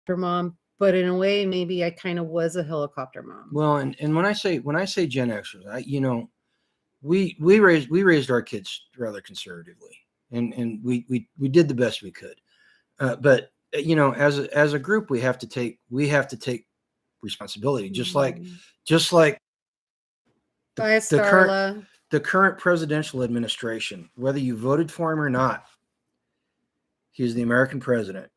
like a mom, but in a way, maybe I kind of was a helicopter mom. Well, and when I say Gen Xers, we raised our kids rather conservatively, and we did the best we could. But as a group, we have to take responsibility, just like the current presidential administration, whether you voted for him or not, he's the American president.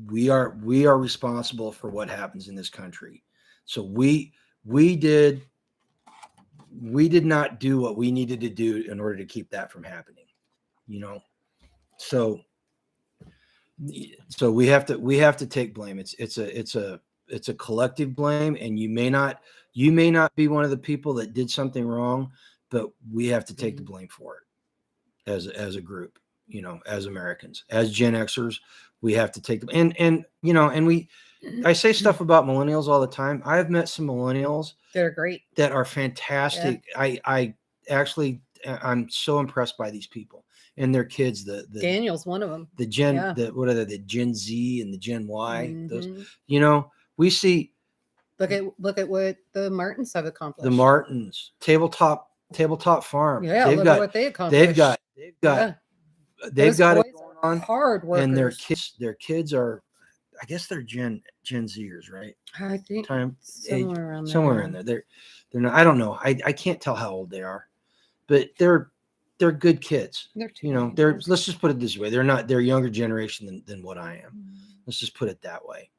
We are responsible for what happens in this country. So we did not do what we needed to do in order to keep that from happening. So we have to take blame. It's a collective blame, and you may not be one of the people that did something wrong, but we have to take the blame for it as a group. As Americans, as Gen Xers, we have to take them. And I say stuff about millennials all the time. I have met some millennials that are great, that are fantastic. Yeah. I'm so impressed by these people and their kids. The Daniel's one of them. The Gen, what are they? The Gen Z and the Gen Y. Mm-hmm. Those, we see. Look at what the Martins have accomplished. The Martins, tabletop farm. Yeah, look at what they accomplished. They've got it going on. Hard workers. And their kids are, I guess they're Gen Zers, right? I think somewhere in there. They're not. I don't know. I can't tell how old they are, but they're good kids. Let's just put it this way. They're younger generation than what I am. Let's just put it that way.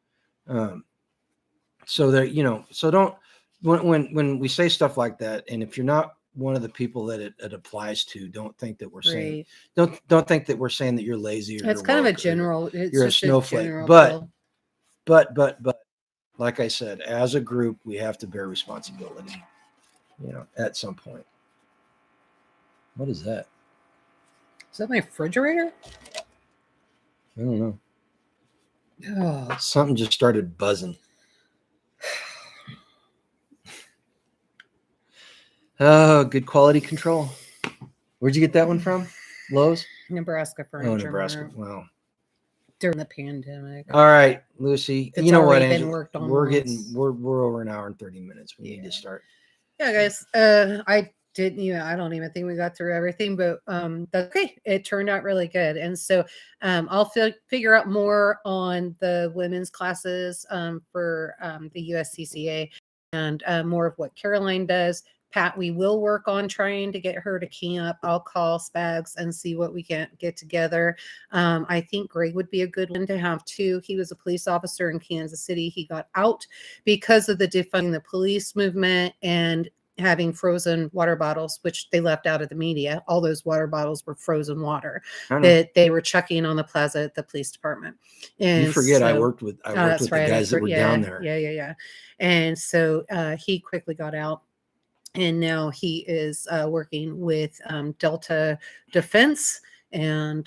So they're, so don't, when we say stuff like that, and if you're not one of the people that it applies to, don't think that we're saying, don't think that we're saying that you're lazy. Or it's kind of a general, you're a snowflake. But like I said, as a group, we have to bear responsibility, at some point. What is that? Is that my refrigerator? I don't know. Oh. Something just started buzzing. Oh, good quality control. Where'd you get that one from? Lowe's? Nebraska furniture. Oh, Nebraska. Wow. During the pandemic. All right, Lucy. It's you know what, Angela? We're over an hour and 30 minutes. We need to start. Yeah, guys. I don't even think we got through everything, but that's okay. It turned out really good. And so I'll figure out more on the women's classes for the USCCA and more of what Caroline does. Pat, we will work on trying to get her to camp. I'll call Spags and see what we can get together. I think Greg would be a good one to have too. He was a police officer in Kansas City. He got out because of the defunding the police movement and having frozen water bottles, which they left out of the media. All those water bottles were frozen water that they were chucking on the plaza at the police department. And you forget, so, I worked with the guys that were down there. Yeah. And so he quickly got out. And now he is working with Delta Defense and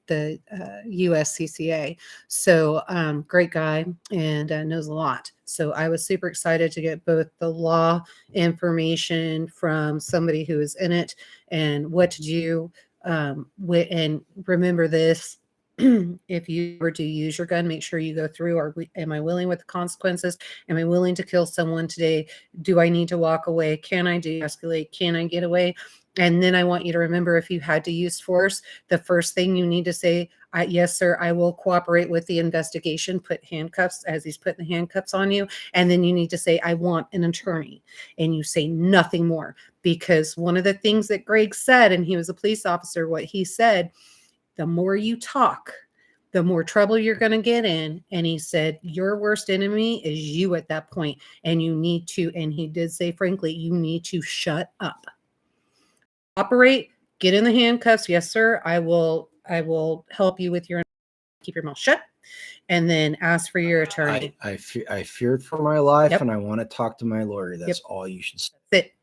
the USCCA. So great guy and knows a lot. So I was super excited to get both the law information from somebody who is in it and what to do. And remember this. If you were to use your gun, make sure you go through, am I willing with the consequences? Am I willing to kill someone today? Do I need to walk away? Can I de-escalate? Can I get away? And then I want you to remember, if you had to use force, the first thing you need to say, yes, sir, I will cooperate with the investigation. Put handcuffs as he's putting the handcuffs on you. And then you need to say, I want an attorney. And you say nothing more. Because one of the things that Greg said, and he was a police officer, what he said, the more you talk, the more trouble you're going to get in. And he said, your worst enemy is you at that point. And you need to, and he did say, frankly, you need to shut up. Operate, get in the handcuffs. Yes, sir. I will help you with your, keep your mouth shut. And then ask for your attorney. I feared for my life, and I want to talk to my lawyer. That's all you should say. That's it.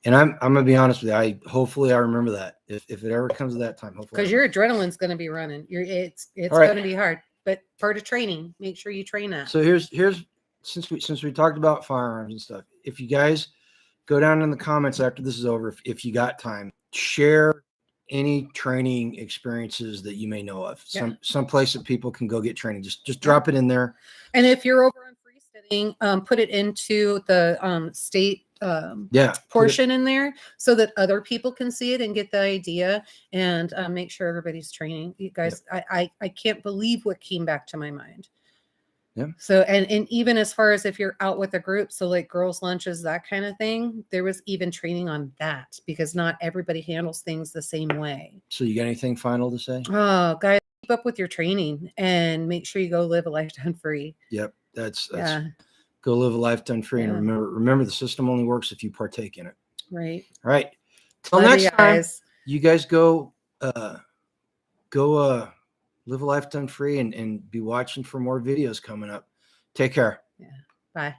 And I'm gonna be honest with you. Hopefully I remember that if it ever comes to that time. Hopefully, because your adrenaline's going to be running. It's right. going to be hard, but part of training. Make sure you train that. So here's since we talked about firearms and stuff. If you guys go down in the comments after this is over, if you got time, share any training experiences that you may know of. Some place that people can go get training. Just drop it in there. And if you're over on freesteading, put it into the state portion in there so that other people can see it and get the idea, and make sure everybody's training. You guys, I can't believe what came back to my mind. Yeah. So and even as far as if you're out with a group, so like girls' lunches, that kind of thing, there was even training on that because not everybody handles things the same way. So you got anything final to say? Oh, guys, keep up with your training and make sure you go live a lifetime free. Yep, that's go live a lifetime free, and remember the system only works if you partake in it. Right. All right. Till next time, you guys go live a lifetime free and be watching for more videos coming up. Take care. Yeah. Bye.